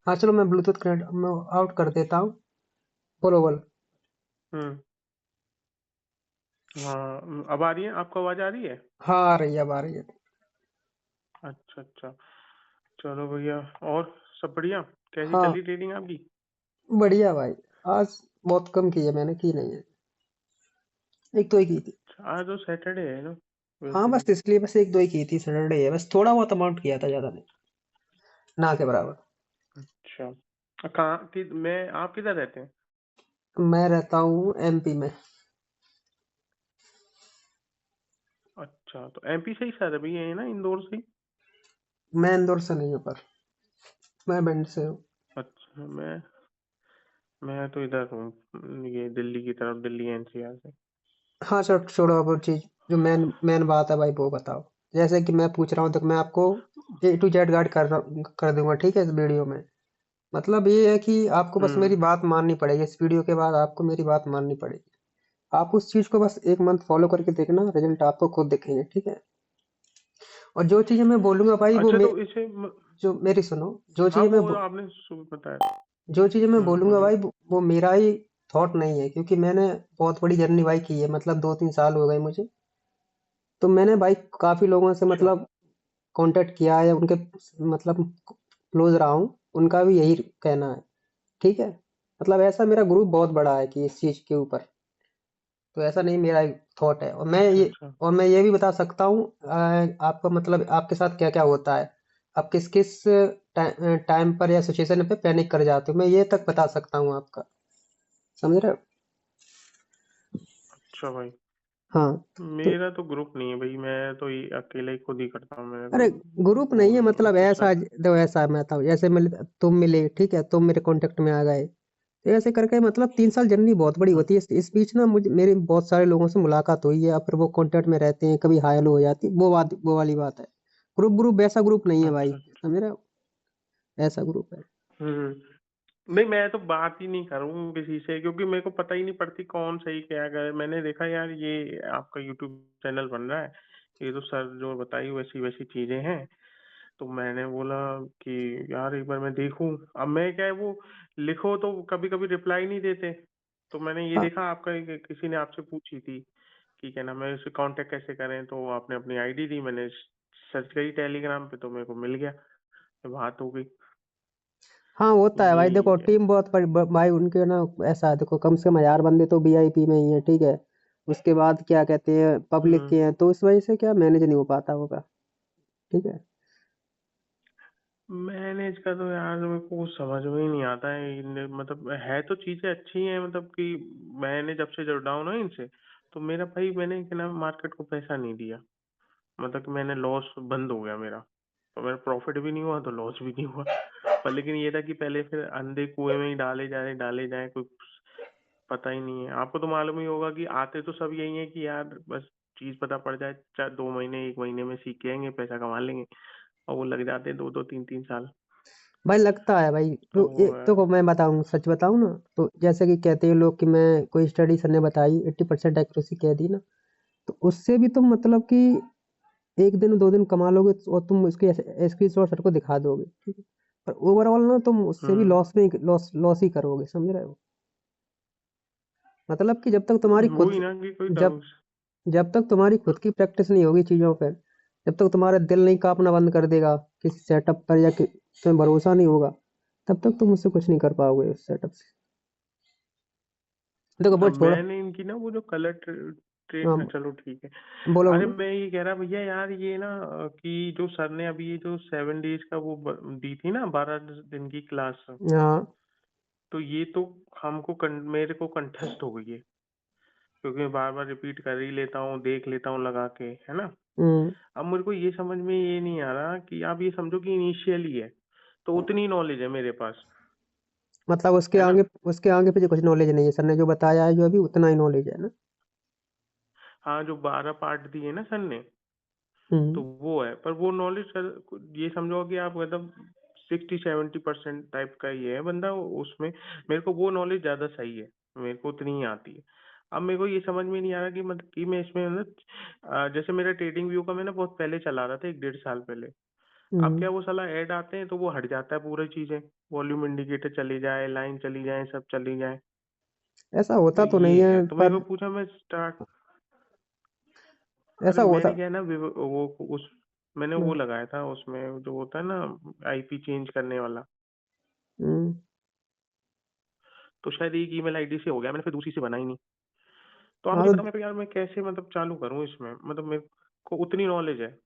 हाँ चलो, मैं ब्लूटूथ कनेक्ट मैं आउट कर देता हूँ। बोलो बोलो। हम्म। हाँ, अब आ रही है? आपको आवाज आ रही है? हाँ आ रही है, अब आ रही है। अच्छा अच्छा। चलो भैया, और सब बढ़िया? कैसी हाँ चली ट्रेनिंग आपकी? बढ़िया भाई। आज बहुत कम की है, मैंने की नहीं है। एक दो ही की थी। आज तो सैटरडे है ना, हाँ वैसे भी। बस इसलिए बस एक दो ही की थी, सैटरडे है, बस थोड़ा बहुत अमाउंट किया था, ज्यादा नहीं, ना के बराबर। अच्छा। कहाँ की मैं आप किधर रहते हैं? मैं रहता हूँ एमपी में। अच्छा, तो एमपी से ही शायद अभी है ना, इंदौर से ही? मैं इंदौर से नहीं हूँ, पर मैं भिंड से हूँ। अच्छा, मैं तो इधर हूँ, ये दिल्ली की तरफ, दिल्ली एनसीआर से। हाँ चलो छोड़ो, अब वो चीज जो मेन मेन बात है भाई वो बताओ। जैसे कि मैं पूछ रहा हूँ, तो मैं आपको A to Z गाइड कर दूंगा, ठीक है, इस वीडियो में। मतलब ये है कि आपको बस मेरी हम्म। बात माननी पड़ेगी, इस वीडियो के बाद आपको मेरी बात माननी पड़ेगी। आप उस चीज को बस एक मंथ फॉलो करके देखना, रिजल्ट आपको खुद दिखेंगे, ठीक है। और जो चीजें मैं बोलूंगा भाई वो अच्छा, तो इसे जो मेरी सुनो। हाँ, वो आपने बताया। जो चीजें मैं बोलूंगा बोलिए। भाई वो मेरा ही थॉट नहीं है, क्योंकि मैंने बहुत बड़ी जर्नी भाई की है, मतलब 2-3 साल हो गए मुझे। तो मैंने भाई काफी लोगों से अच्छा। मतलब कांटेक्ट किया है, उनके मतलब क्लोज रहा हूँ, उनका भी यही कहना है, ठीक है। मतलब ऐसा मेरा ग्रुप बहुत बड़ा है कि इस चीज के ऊपर, तो ऐसा नहीं, मेरा थॉट है। अच्छा अच्छा। और मैं ये भी बता सकता हूँ आपका मतलब आपके साथ क्या क्या होता है, आप किस किस टाइम पर या सिचुएशन पे पैनिक कर जाते हो, मैं ये तक बता सकता हूँ आपका, समझ रहे हो। अच्छा भाई, हाँ तो मेरा तो ग्रुप नहीं है भाई, मैं तो ये अकेले ही खुद ही करता हूँ, मेरा अरे कोई ग्रुप नहीं वो है, नहीं है मतलब तो ऐसा, सर। देखो ऐसा मैं बताऊँ, जैसे तुम मिले, ठीक है, तुम मेरे कांटेक्ट में आ गए, तो ऐसे करके मतलब 3 साल जर्नी बहुत बड़ी होती है। इस बीच ना मुझे मेरे बहुत सारे लोगों से मुलाकात हुई है, फिर वो कांटेक्ट में रहते हैं, कभी हाय हेलो हो जाती है, वो वाली बात है। ग्रुप वैसा ग्रुप नहीं है भाई, अच्छा अच्छा। समझ रहे हो, ऐसा ग्रुप है। नहीं, मैं तो बात ही नहीं करूँ किसी से, क्योंकि मेरे को पता ही नहीं पड़ती कौन सही क्या करे। मैंने देखा यार, ये आपका यूट्यूब चैनल बन रहा है, ये तो सर जो बताई वैसी वैसी चीजें हैं, तो मैंने बोला कि यार एक बार मैं देखूं। अब मैं क्या है, वो लिखो तो कभी कभी रिप्लाई नहीं देते, तो मैंने ये हाँ देखा आपका किसी ने आपसे पूछी थी कि क्या नाम है, उसे कांटेक्ट कैसे करें, तो आपने अपनी आईडी दी, मैंने सर्च करी टेलीग्राम पे, तो मेरे को मिल गया, तो बात हो गई। हाँ होता है भाई, देखो यही है। टीम बहुत भाई उनके ना, ऐसा है, देखो कम से कम 1000 बंदे तो वीआईपी में ही है, ठीक है। उसके बाद क्या कहते हैं, पब्लिक हम्म। के हैं, तो इस वजह से क्या मैनेज नहीं हो पाता होगा, ठीक है। मैनेज का तो यार मेरे को समझ में ही नहीं आता है, मतलब है तो चीजें अच्छी हैं, मतलब कि मैंने जब से जुड़ा हूं ना इनसे, तो मेरा भाई, मैंने क्या नाम मार्केट को पैसा नहीं दिया, मतलब कि मैंने लॉस बंद हो गया मेरा, तो मेरा प्रॉफिट भी नहीं हुआ तो लॉस भी नहीं हुआ। पर लेकिन ये था कि पहले फिर अंधे कुएं में ही डाले जाए, कोई पता ही नहीं है। आपको तो मालूम ही होगा कि आते तो सब यही है कि यार बस चीज पता पड़ जाए, चाहे 2 महीने 1 महीने में सीख के आएंगे, पैसा कमा लेंगे, और वो लग जाते हैं 2 2 3 3 साल। भाई लगता है भाई, तो देखो मैं बताऊं, सच बताऊं ना, तो जैसे कि कहते हैं लोग कि मैं कोई स्टडी सर ने बताई 80% एक्यूरेसी कह दी ना, तो उससे भी तुम मतलब कि 1 दिन 2 दिन कमा लोगे, और तुम उसकी स्क्रीनशॉट सर को दिखा दोगे, ठीक है। पर ओवरऑल ना तुम उससे भी हम्म। लॉस ही करोगे, समझ रहे हो। मतलब कि जब तक तुम्हारी खुद वही ना कि कोई जब दव जब तक तुम्हारी खुद की प्रैक्टिस नहीं होगी चीजों पर, जब तक तुम्हारा दिल नहीं कांपना बंद कर देगा किसी सेटअप पर, या तुम्हें भरोसा नहीं होगा, तब तक तुम उससे कुछ नहीं कर पाओगे उस सेटअप से। देखो वो अब छोड़ो। मैंने इनकी ना वो जो कलर हाँ, ट्रेन, चलो ठीक है। बोलो अरे बोलो। मैं ये कह रहा भैया यार, ये ना कि जो सर ने अभी ये जो 7 डेज का वो दी थी ना, 12 दिन की क्लास, हाँ। तो ये तो मेरे को कंठस्थ हो गई है, क्योंकि मैं बार बार रिपीट कर ही लेता हूँ, देख लेता हूँ लगा के, है ना। हम्म। अब मेरे को ये समझ में ये नहीं आ रहा कि आप ये समझो कि इनिशियल ही है, तो उतनी नॉलेज है मेरे पास, मतलब है ना। उसके आगे पीछे कुछ नॉलेज नहीं है, सर ने जो बताया है जो अभी, उतना ही नॉलेज है ना। हाँ, जो 12 पार्ट दिए ना सर ने, तो हम्म। वो है, पर वो नॉलेज सर, ये समझो कि आप मतलब 60 70% टाइप का ही है बंदा उसमें। मेरे को वो नॉलेज ज्यादा सही है, मेरे को उतनी ही आती है। अब मेरे को ये समझ में नहीं आ रहा कि मतलब कि मैं इसमें मतलब जैसे मेरा ट्रेडिंग व्यू का मैं ना बहुत पहले चला रहा था, 1 1.5 साल पहले, अब हम्म। क्या वो साला ऐड आते हैं तो वो हट जाता है पूरी चीजें, वॉल्यूम इंडिकेटर चली जाए, लाइन चली जाए, सब चली जाए। ऐसा तो होता तो नहीं ये है, है तो मैं एक पर बार पूछा, मैं स्टार्ट, अरे ऐसा होता। मैंने क्या है ना वो उस मैंने वो लगाया था उसमें जो होता है ना, आईपी चेंज करने वाला। हम्म। तो शायद एक ईमेल आईडी से हो गया, मैंने फिर दूसरी से बनाई नहीं। तो आप हाँ मुझे तो बताओ मेरे को यार, मैं कैसे मतलब चालू करूँ इसमें, मतलब मेरे को उतनी नॉलेज है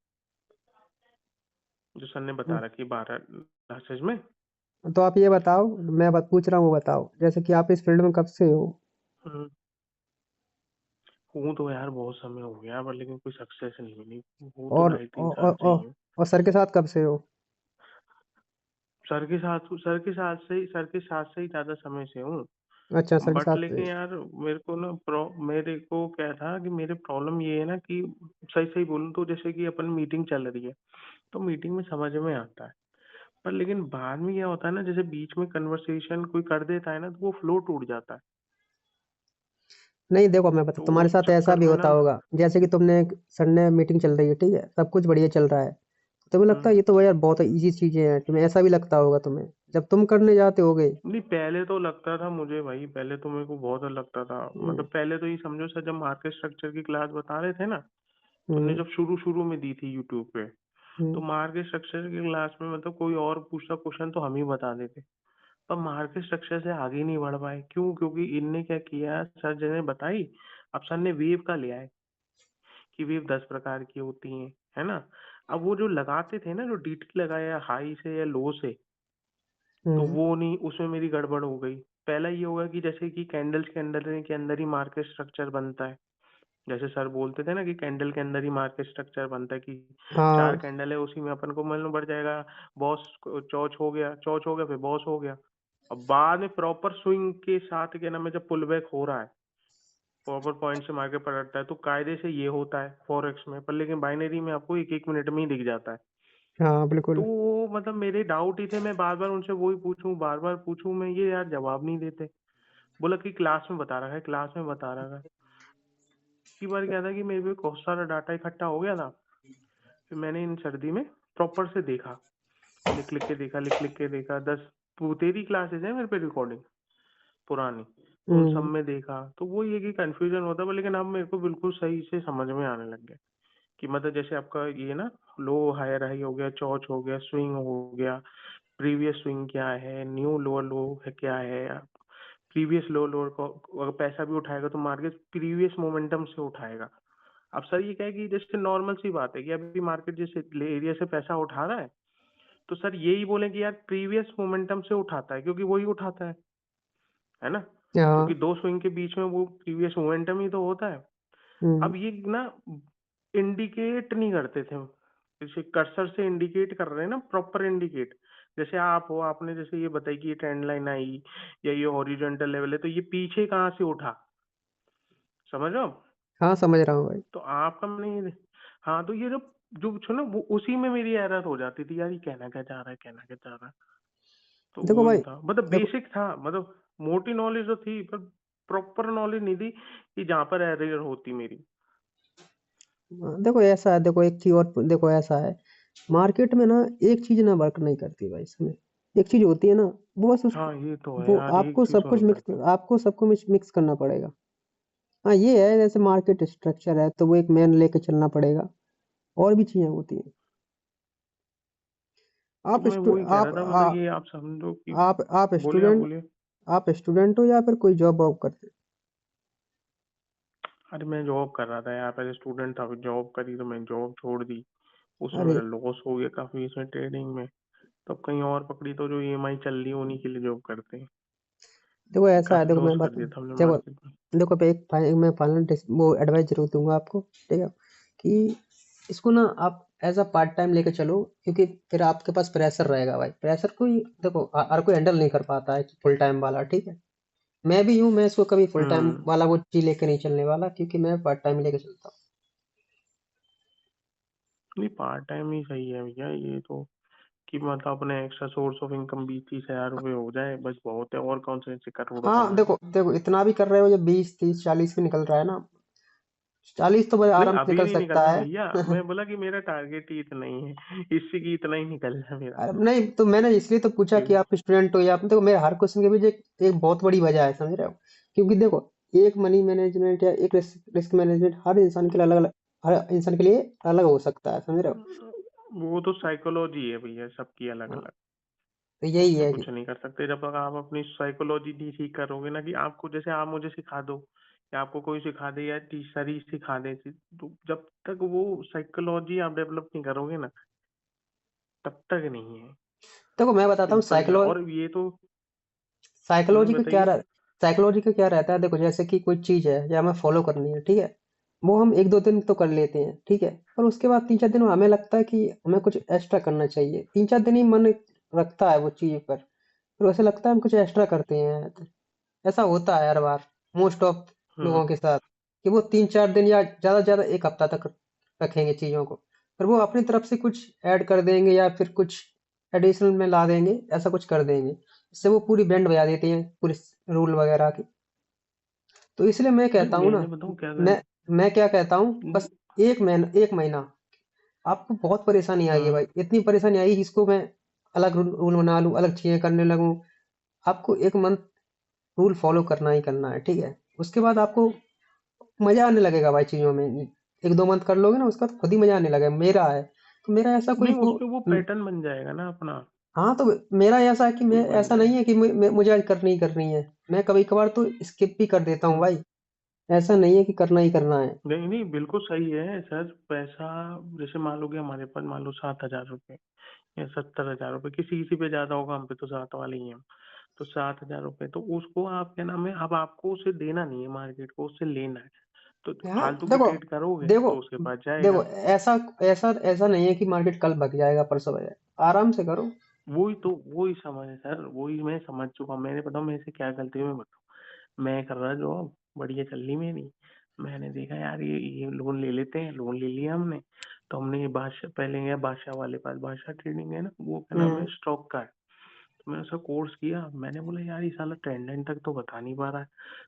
जो सर ने बता रखी है 12 सच में। तो आप ये बताओ, मैं बात पूछ रहा हूँ वो बताओ, जैसे कि आप इस फील्ड में कब से हो? हम्म, हूँ तो यार बहुत समय हो गया, पर लेकिन कोई सक्सेस नहीं मिली। हूँ तो और 2.5 3 साल से ही हूँ। और सर के साथ कब से हो? सर के साथ से ही ज्यादा समय से हूँ। अच्छा, सर के बट साथ से। लेकिन यार मेरे को ना मेरे को क्या था कि मेरे प्रॉब्लम ये है ना कि सही सही बोलूँ तो जैसे कि अपन मीटिंग चल रही है, तो मीटिंग में समझ में आता है, पर लेकिन बाद में क्या होता है ना, जैसे बीच में कन्वर्सेशन कोई कर देता है ना, तो वो फ्लो टूट जाता है। नहीं देखो, मैं बता, तो तुम्हारे उस साथ ऐसा चक्कर भी में होता ना, होगा, जैसे कि तुमने सर ने मीटिंग चल रही है, ठीक है, सब कुछ बढ़िया चल रहा है, तुम्हें लगता हम्म, है ये तो यार बहुत इजी चीजें हैं, तुम्हें ऐसा भी लगता होगा तुम्हें जब तुम करने जाते होगे। नहीं पहले तो लगता था मुझे भाई, पहले तो मेरे को बहुत लगता था, हम्म। मतलब पहले तो ये समझो सर, जब मार्केट स्ट्रक्चर की क्लास बता रहे थे ना, तुमने हम्म। जब शुरू शुरू में दी थी यूट्यूब पे, तो हम्म। मार्केट स्ट्रक्चर की क्लास में मतलब कोई और पूछता क्वेश्चन तो हम ही बता देते, पर मार्केट स्ट्रक्चर से आगे नहीं बढ़ पाए। क्यों? क्योंकि इनने क्या किया, सर ने बताई, अब सर ने वेव का लिया है कि वेव 10 प्रकार की होती है ना। अब वो जो लगाते थे ना, जो डीटी लगाया हाई से या लो से, तो हम्म। वो नहीं, उसमें मेरी गड़बड़ हो गई। पहला ये होगा कि जैसे कि कैंडल्स के अंदर ही मार्केट स्ट्रक्चर बनता है। जैसे सर बोलते थे ना कि कैंडल के अंदर ही मार्केट स्ट्रक्चर बनता है, कि चार हाँ। कैंडल है उसी में अपन को मालूम पड़ जाएगा। बॉस चौच हो गया, चौच हो गया, फिर बॉस हो गया। अब बाद में प्रॉपर स्विंग के साथ क्या नाम है, जब पुल बैक हो रहा है, प्रॉपर पॉइंट से मार्केट पलटता है, तो कायदे से ये होता है फॉरेक्स में, पर लेकिन बाइनरी में आपको एक एक मिनट में ही दिख जाता है। हाँ तो बिल्कुल। वो मतलब मेरे डाउट ही थे, मैं बार बार उनसे वही पूछूं, बार बार पूछूं, मैं ये यार जवाब नहीं देते। बोला कि क्लास में बता रखा है, क्लास में बता रखा है। की बार क्या था कि मेरे पे बहुत सारा डाटा इकट्ठा हो गया था, फिर मैंने इन सर्दी में प्रॉपर से देखा, लिख लिख के देखा, लिख लिख के देखा, 10 13 क्लासेस है मेरे पे रिकॉर्डिंग पुरानी, उन सब हम्म। में देखा। तो वो ये कि कंफ्यूजन होता है, लेकिन अब मेरे को बिल्कुल सही से समझ में आने लग गया कि मतलब जैसे आपका ये ना, लो हायर हाई हो गया, चौच हो गया, स्विंग हो गया, प्रीवियस स्विंग क्या है, न्यू लोअर लो है क्या है, प्रीवियस लो लोअर को अगर पैसा भी उठाएगा तो मार्केट प्रीवियस मोमेंटम से उठाएगा। अब सर ये क्या है कि जैसे नॉर्मल सी बात है कि अभी मार्केट जिस एरिया से पैसा उठा रहा है, तो सर यही बोले कि यार प्रीवियस मोमेंटम से उठाता है, क्योंकि वही उठाता है ना, क्योंकि हाँ। दो स्विंग के बीच में वो प्रीवियस मोमेंटम ही तो होता है। हम्म। अब ये ना इंडिकेट नहीं करते थे, जैसे कर्सर से इंडिकेट कर रहे हैं ना, प्रॉपर इंडिकेट। जैसे आप हो, आपने जैसे ये बताई कि ये ट्रेंड लाइन आई या ये हॉरिजॉन्टल लेवल है, तो ये पीछे कहाँ से उठा, समझ रहे हो आप? हाँ समझ रहा हूँ भाई। तो आपका नहीं, हाँ, तो ये जो जो छो ना, वो उसी में मेरी एरर हो जाती थी यार, ये कहना क्या चाह रहा है, कहना क्या चाह रहा है। तो देखो वो ही भाई, था, मतलब देखो, बेसिक था, मतलब मोटी नॉलेज तो थी, पर प्रॉपर नॉलेज नहीं थी कि जहाँ पर एरर होती मेरी। देखो ऐसा है, देखो एक चीज और देखो ऐसा है, मार्केट में ना एक चीज ना वर्क नहीं करती भाई इसमें, एक चीज होती है ना, वो बस उस हाँ ये तो है वो यार, एक आपको चीज सब तो कुछ नहीं मिक्स, करती। आपको सबको मिक्स करना पड़ेगा। हाँ ये है, जैसे मार्केट स्ट्रक्चर है तो वो एक मैन लेके चलना पड़ेगा, और भी चीजें होती हैं। तो आप मैं वही कह रहा था, मतलब ये आप समझो कि, आप बोले आप स्टूडेंट, बोलिए। आप स्टूडेंट हो या फिर कोई जॉब वॉब करते अरे मैं जॉब कर रहा था यार, पहले स्टूडेंट था, फिर जॉब करी तो मैं जॉब छोड़ दी, हो? उसमें अरे मेरा लॉस हो गया काफी इसमें ट्रेडिंग में। तब कहीं और पकड़ी, तो जो ईएमआई चल रही है उन्हीं के लिए जॉब करते हैं। देखो ऐसा है, काफी देखो लॉस मैं कर बात, दिया था हमने देखो मार्केट में। देखो पे मैं फाइनल वो एडवाइस जरूर दूंगा आपको, ठीक है, कि इसको ना आप एज अ पार्ट टाइम लेके चलो, क्योंकि फिर आपके पास प्रेशर रहेगा भाई, प्रेशर कोई देखो हर कोई हैंडल नहीं कर पाता है फुल टाइम वाला, ठीक है। मैं भी हूँ, मैं इसको कभी फुल टाइम हम्म। वाला वो चीज लेके नहीं चलने वाला, क्योंकि मैं पार्ट टाइम लेके चलता हूँ। नहीं पार्ट टाइम ही सही है भैया ये तो, कि मतलब अपने एक्स्ट्रा सोर्स ऑफ इनकम 20 30 हजार रुपये हो जाए बस बहुत है, और कौन से ऐसे करोड़ों हाँ कमाने देखो हैं। देखो, इतना भी कर रहे हो, जब 20 30 40 भी निकल रहा है ना, 40 तो भाई नहीं आराम से अभी निकल नहीं सकता निकलना है। भैया, मैं बोला कि मेरा टारगेट ही इतना ही है, इससे की इतना ही निकलना है मेरा। अरे नहीं, तो मैंने इसलिए तो पूछा कि क्यों? आप स्टूडेंट हो या देखो, मेरे हर क्वेश्चन के पीछे एक बहुत बड़ी वजह है, समझ रहे हो? क्योंकि देखो, एक मनी मैनेजमेंट या एक रिस्क मैनेजमेंट हर इंसान के लिए अलग अलग, हर इंसान के लिए अलग हो सकता है, समझ रहे हो? वो तो साइकोलॉजी है भैया, सबकी अलग हाँ, अलग। तो यही उसमें है कुछ कि नहीं कर सकते जब तक आप अपनी साइकोलॉजी नहीं ठीक करोगे ना, कि आपको जैसे आप मुझे सिखा दो या आपको कोई सिखा दे या टीचर सिखा दे, तो जब तक वो साइकोलॉजी आप डेवलप नहीं करोगे ना, तब तक नहीं है। देखो मैं बताता हूँ सिंपल सा, और ये तो बताइए। साइकोलॉजी का क्या रहता है, देखो जैसे कि कोई चीज है या हमें फॉलो करनी है, ठीक है, वो हम एक दो दिन तो कर लेते हैं, ठीक है, पर उसके बाद 3 4 दिन में हमें लगता है कि हमें कुछ एक्स्ट्रा करना चाहिए, 3 4 दिन ही मन रखता है वो चीज पर, फिर वैसे लगता है हम कुछ एक्स्ट्रा करते हैं। तो ऐसा होता है हर बार, मोस्ट ऑफ हम्म। लोगों के साथ, कि वो 3 4 दिन या ज्यादा से ज्यादा एक हफ्ता तक रखेंगे चीजों को, फिर वो अपनी तरफ से कुछ ऐड कर देंगे या फिर कुछ एडिशनल में ला देंगे, ऐसा कुछ कर देंगे, इससे वो पूरी बैंड बजा देते हैं पूरी रूल वगैरह की। तो इसलिए मैं नहीं कहता हूँ ना, मैंने बताऊँ क्या मैं मैं क्या कहता हूँ, कर। बस एक महीना आपको बहुत परेशानी आई है हम्म। भाई, इतनी परेशानी आई जिसको मैं अलग रूल बना लूँ, अलग चीजें करने लगूँ। आपको एक मंथ रूल फॉलो करना ही करना है, ठीक है, उसके बाद आपको मजा आने लगेगा भाई चीजों में, 1 2 मंथ कर लोगे ना, उसका खुद ही मजा आने लगेगा, मेरा है। तो मेरा ऐसा कोई नहीं उसपे वो पैटर्न बन जाएगा ना अपना। हाँ, तो मेरा ऐसा है कि मैं वो बन ऐसा नहीं जाएगा। है कि मुझे आज करनी ही करनी है, मैं कभी कभार तो स्किप भी कर देता हूँ हम्म। भाई, ऐसा नहीं है कि करना ही करना है। नहीं नहीं बिल्कुल सही है सर। पैसा जैसे मान लो कि हमारे पास मान लो 7,000 रुपये या 70,000 रुपये, किसी किसी पे ज्यादा होगा, हम पे तो 7 वाले ही हैं। तो 7,000 रुपये तो उसको आप क्या नाम है, अब आपको उसे देना नहीं है मार्केट को, उससे लेना है। तो हाँ, फालतू की देखो ट्रेड करोगे देखो तो उसके पास देखो, जाएगा। ऐसा ऐसा ऐसा नहीं है कि मार्केट कल भग जाएगा परसों भग जाएगा, आराम से करो। वही तो, वही समझ है सर, वही मैं समझ चुका। मैंने बताऊँ मेरे से क्या गलती हुई, मैं बताऊँ। मैं कर रहा जॉब, बढ़िया चल रही मेरी। मैंने देखा यार ये लोन ले लेते हैं, लोन ले लिया हमने। तो हमने ये बादशाह, पहले गया बादशाह वाले पास, बादशाह ट्रेडिंग है ना, वो क्या नाम है, हम्म। स्टॉक का है। तो मैंने उसका कोर्स किया, मैंने बोला यार ये साला ट्रेंड तक तो बता नहीं पा रहा है।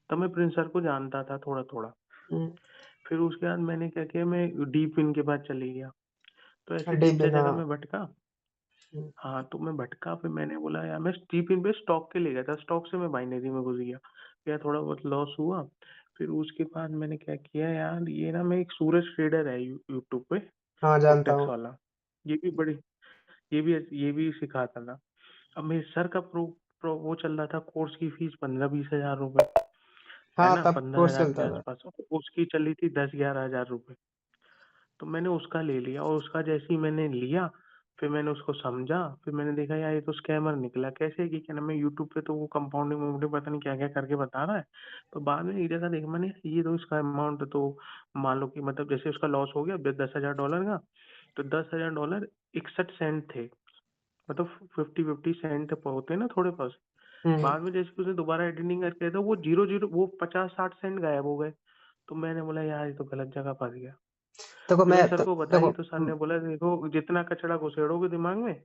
तब मैं प्रिंस सर को जानता था थोड़ा थोड़ा। हम्म। फिर उसके बाद मैंने क्या किया, मैं डीप इन के पास चले गया। तो ऐसे तीन डिप चार हाँ। जगह मैं भटका। हम्म। हाँ तो मैं भटका, फिर मैंने बोला यार, मैं डीप इन पे स्टॉक के ले गया था, स्टॉक से मैं बाइनरी में घुस गया। या थोड़ा बहुत लॉस हुआ। फिर उसके बाद मैंने क्या किया यार, ये ना मैं एक सूरज ट्रेडर है यूट्यूब पे, हाँ, जानता फुटेक्स हूँ। वाला। ये भी बड़ी, ये भी सिखाता था। अब मेरे सर का वो चल रहा था, कोर्स की फीस 15-20 हजार रुपए, है हाँ, ना, तब पंद्रह कोर्स हजार के चलता था। आसपास। उसकी चली थी 10-11 हजार रुपए। तो मैंने उसका ले लिया, और उसका जैसे ही मैंने लिया, फिर मैंने उसको समझा। फिर मैंने देखा यार ये तो स्कैमर निकला। कैसे कि क्या नाम है, यूट्यूब पे तो वो कंपाउंडिंग वम्पाउंडिंग पता नहीं क्या क्या करके बता रहा है। तो बाद में एक जगह देखा मैंने, ये तो इसका अमाउंट तो मान लो कि मतलब जैसे उसका लॉस हो गया 10,000 डॉलर का, तो 10,000 डॉलर 61 सेंट थे। मतलब 50-50 सेंट होते हैं ना थोड़े पास। हम्म। बाद में जैसे उसने दोबारा एडिटिंग करके तो वो 0-0 वो 50-60 सेंट गायब हो गए। तो मैंने बोला यार ये तो गलत जगह फंस गया। देखो फिर मैं मैंने सर को देखो बताई, तो सर ने बोला देखो जितना कचरा घुसेड़ोगे दिमाग में,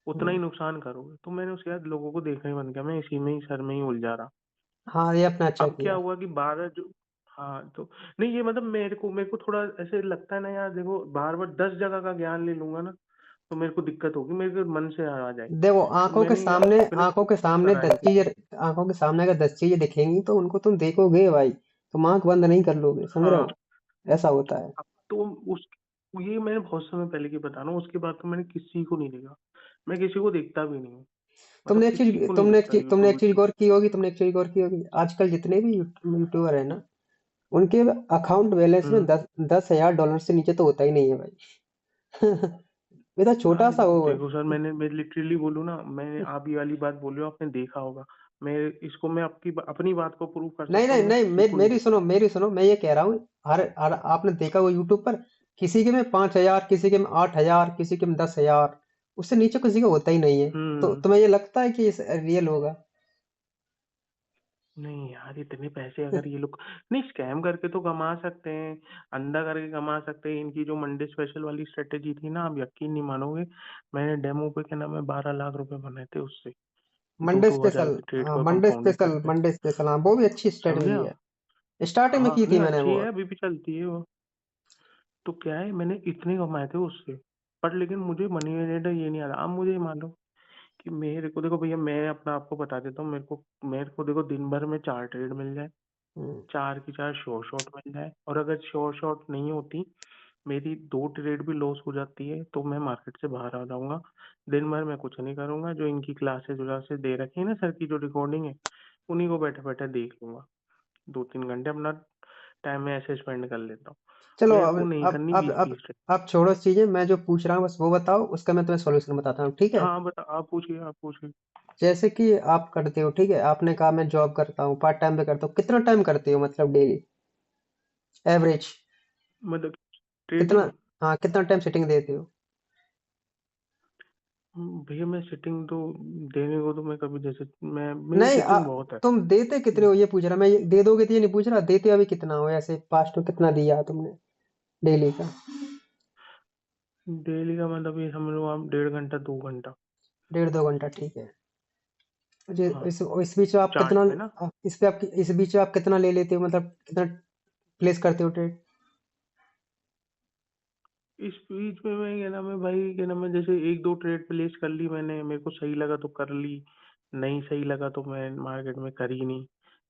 उतना ही हम्म, नुकसान करोगे। तो मैंने उसके बाद लोगों को देखना ही बंद किया, मैं इसी में ही सर में ही उलझा रहा। हाँ, ये अपना अच्छा अब क्या किया। हुआ कि 12 जो, हाँ तो, नहीं ये मतलब मेरे को थोड़ा ऐसे लगता है ना यार, देखो बार बार 10 जगह का ज्ञान ले लूंगा ना, तो मेरे को दिक्कत होगी, मेरे को मन से आ जाए। देखो तो मैंने ये अपने करा आंखों के है। सामने 10 चीजें दिखेंगी तो उनको तुम देखोगे भाई, तुम आंख बंद नहीं कर लोगे, समझ रहे हाँ। हो? ऐसा होता है। अब तो उस, ये मैंने बहुत समय पहले की बता रहा हूँ, उसके बाद तो मैंने किसी को नहीं देखा। मैं किसी को देखता भी नहीं हूँ। मतलब किसी को नहीं देखता तुमने यूट्यूब एक चीज यूट्यूब। गौर की होगी, आजकल जितने भी यूट्यूबर है ना, उनके अकाउंट बैलेंस में हम्म। 10,000 डॉलर से नीचे तो होता ही नहीं है भाई। ये तो छोटा अरे सा वो है। देखो सर, मैं लिटरली बोलूँ ना, मैंने आप ये वाली बात बोली हो, आपने देखा होगा। मैं इसको मैं आपकी अपनी बात को प्रूव कर नहीं सकता नहीं हूँ, मैं नहीं, किसी को नहीं देखता। मेरी सुनो, मैं ये कह रहा हूँ, हर आपने देखा वो यूट्यूब पर, किसी के में 5,000, किसी के में 8,000, किसी के में 10,000, उससे नीचे किसी का होता ही नहीं है। तो हम्म। तुम्हें ये लगता है कि रियल होगा? नहीं यार, इतने पैसे अगर ये लोग, नहीं स्कैम करके तो कमा सकते हैं, अंधा करके कमा सकते हैं। इनकी जो मंडे स्पेशल वाली स्ट्रेटेजी थी ना, आप यकीन नहीं मानोगे, मैंने डेमो पे क्या नाम है 12 लाख रुपए बनाए थे उससे, दो मंडे दो हजार स्पेशल, के ट्रेड हाँ को मंडे कंपाउंडिंग स्पेशल, करके। हाँ वो भी अच्छी समझे स्ट्रेटजी है, आप? स्टार्टिंग में हाँ की थी नहीं मैंने अच्छी वो। है, अभी भी चलती है वो। तो क्या है, मैंने इतने कमाए थे उससे, पर लेकिन मुझे मनी मैनेजर ये नहीं आता। अब मुझे ये मानो कि मेरे को देखो भैया, मैं अपना आपको बता देता हूँ, मेरे को देखो दिन भर में 4 ट्रेड मिल जाए, हम्म, 4 की 4 श्योर शॉट मिल जाए, और अगर श्योर शॉट नहीं होती, मेरी 2 ट्रेड भी लॉस हो जाती है, तो मैं मार्केट से बाहर आ जाऊँगा। दिन भर मैं कुछ नहीं करूँगा, जो इनकी क्लासेस-व्लासेस दे रखी है ना सर की, जो रिकॉर्डिंग है, उन्हीं को बैठे-बैठे देख लूँगा। 2-3 घंटे अपना टाइम में ऐसे स्पेंड कर लेता हूँ। चलो मेरे अब को नहीं अब करनी अब अब 20-20 ट्रेड। अब छोड़ो चीजें, मैं जो पूछ रहा हूँ बस वो बताओ, उसका मैं तुम्हें सॉल्यूशन बताता हूँ, ठीक है? हाँ, बता आप पूछिए। जैसे कि आप करते हो, ठीक है, आपने कहा मैं जॉब करता हूँ, पार्ट टाइम पे करता हूँ, कितना टाइम करते हो मतलब डेली एवरेज? मतलब कितना? ट्रेडिंग? हाँ, कितना टाइम सिटिंग देते हो? भैया मैं सिटिंग तो देने को तो मैं कभी, जैसे मैं मेरी नहीं सिटिंग बहुत है। तुम देते कितने हो ये पूछ रहा मैं, ये दे दोगे तो ये नहीं पूछ रहा, देते अभी कितना हो ऐसे पास्ट में, कितना दिया तुमने डेली का? डेली का मतलब ये समझ लो आप, 1.5 घंटा 2 घंटा। 1.5 2 घंटा, ठीक है। मुझे हाँ, इस बीच आप चार्ट कितना, पे ना। इस बीच आप कितना ले लेते हो, मतलब कितना प्लेस करते हो ट्रेड? इस बीच में मैं, क्या नाम है भाई, क्या नाम है, जैसे एक दो ट्रेड प्लेस कर ली मैंने, मेरे को सही लगा तो कर ली, नहीं सही लगा तो मैं मार्केट में कर ही नहीं।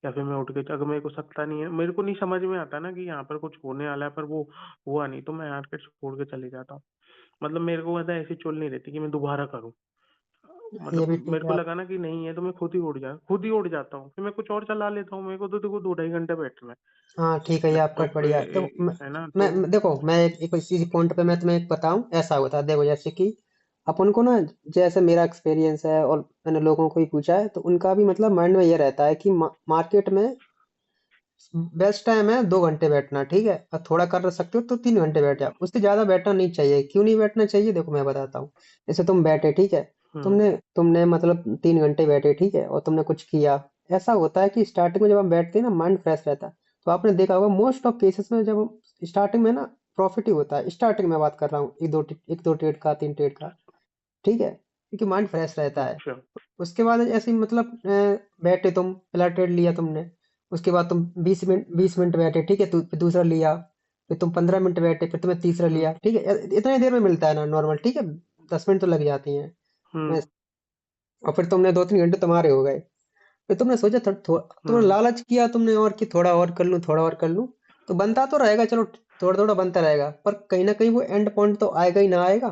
या फिर मैं उठ के, अगर मेरे को सकता नहीं है, मेरे को नहीं समझ में आता ना कि यहाँ पर कुछ होने वाला है, पर वो हुआ नहीं, तो मैं मार्केट छोड़ के चले जाता हूँ। मतलब मेरे को ऐसा ऐसी चुल नहीं रहती कि मैं दोबारा करूँ। ये मतलब भी ठीक मेरे है को आप। लगा ना कि नहीं है, तो मैं खुद ही उड़ जाता हूँ, फिर मैं कुछ और चला लेता हूँ। मेरे को तो देखो 2-2.5 घंटे बैठना है हाँ ठीक है, ये आपका लैपटॉप पे, बढ़िया है। देखो है ना, तो देखो मैं एक इसी पॉइंट पे मैं तुम्हें एक बताऊं, ऐसा होता है, देखो जैसे कि अपन को ना, जैसे मेरा एक्सपीरियंस है और मैंने लोगों को ही पूछा है, तो उनका भी मतलब माइंड में ये रहता है कि मार्केट में बेस्ट टाइम है 2 घंटे बैठना, ठीक है, और थोड़ा कर सकते हो तो 3 घंटे बैठ जाओ, उससे ज्यादा बैठना नहीं चाहिए। क्यों नहीं बैठना चाहिए, देखो मैं बताता हूँ। जैसे तुम बैठे, ठीक है, हम्म। तुमने तुमने मतलब 3 घंटे बैठे, ठीक है, और तुमने कुछ किया। ऐसा होता है कि स्टार्टिंग में जब हम बैठते हैं ना, माइंड फ्रेश रहता है। तो आपने देखा होगा मोस्ट ऑफ केसेस में जब स्टार्टिंग में ना प्रॉफिट ही होता है, स्टार्टिंग में बात कर रहा हूँ, एक दो ट्रेड का, 3 ट्रेड का, ठीक है, क्योंकि माइंड फ्रेश रहता है। अच्छा। उसके बाद ऐसे ही मतलब बैठे तुम, पहला ट्रेड लिया तुमने, उसके बाद तुम 20 मिनट बैठे, ठीक है, फिर दूसरा लिया, फिर तुम 15 मिनट बैठे, फिर तुम्हें तीसरा हम्म। लिया, ठीक है, इतनी देर में मिलता है ना नॉर्मल, ठीक है, 10 मिनट तो लग जाती हैं। मैं हम्म। और फिर तुमने 2 3 घंटे तुम्हारे हो गए। फिर तुमने सोचा तुमने हम्म। लालच किया तुमने, और कि थोड़ा और कर लूं, थोड़ा और कर लूं, तो बनता तो रहेगा, चलो थोड़ा थोड़ा बनता रहेगा, पर कहीं ना कहीं वो एंड पॉइंट तो आएगा ही ना आएगा।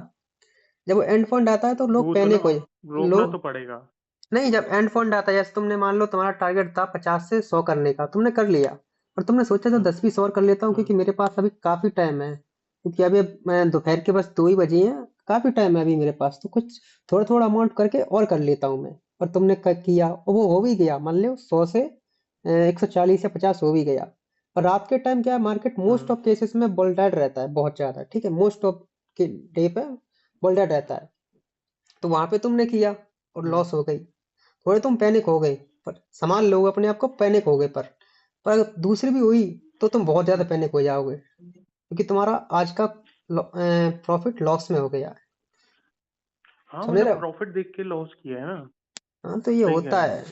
जब वो एंड पॉइंट आता है तो लोग वो तो ना, पैनिक हो, रोकना तो लोग, पड़ेगा। नहीं, जब एंड पॉइंट आता है, जैसे तुमने मान लो तुम्हारा टारगेट था 50 से 100 करने का, तुमने कर लिया, और तुमने सोचा जो हम्म। 10 20 और कर लेता हूँ, हम्म। क्योंकि मेरे पास अभी काफी टाइम है, क्योंकि अभी मैं दोपहर के बस 2 ही बजे हैं, काफी टाइम है अभी मेरे पास, तो कुछ थोड़ा थोड़ा अमाउंट करके और कर लेता हूँ मैं। और तुमने किया और वो हो भी गया, मान लो 100 से 140 या 50 हो भी गया। और रात के टाइम क्या है, market most hmm. Of cases में वोलेटाइल रहता है बहुत ज्यादा, ठीक है, मोस्ट ऑफ के डे पे वोलेटाइल रहता है। तो वहां पे तुमने किया और हम्म। लॉस हो गई, थोड़े तुम पैनिक हो गए, पर संभाल लोगे अपने आप को, पैनिक हो गए, पर अगर दूसरी भी हुई तो तुम बहुत ज्यादा पैनिक हो जाओगे, क्योंकि तुम्हारा आज का प्रॉफिट लॉस में हो गया। हाँ, समझ रहे मतलब हो? प्रॉफिट देख के लॉस किया है ना। हाँ तो ये सही कह होता रहे हो। है,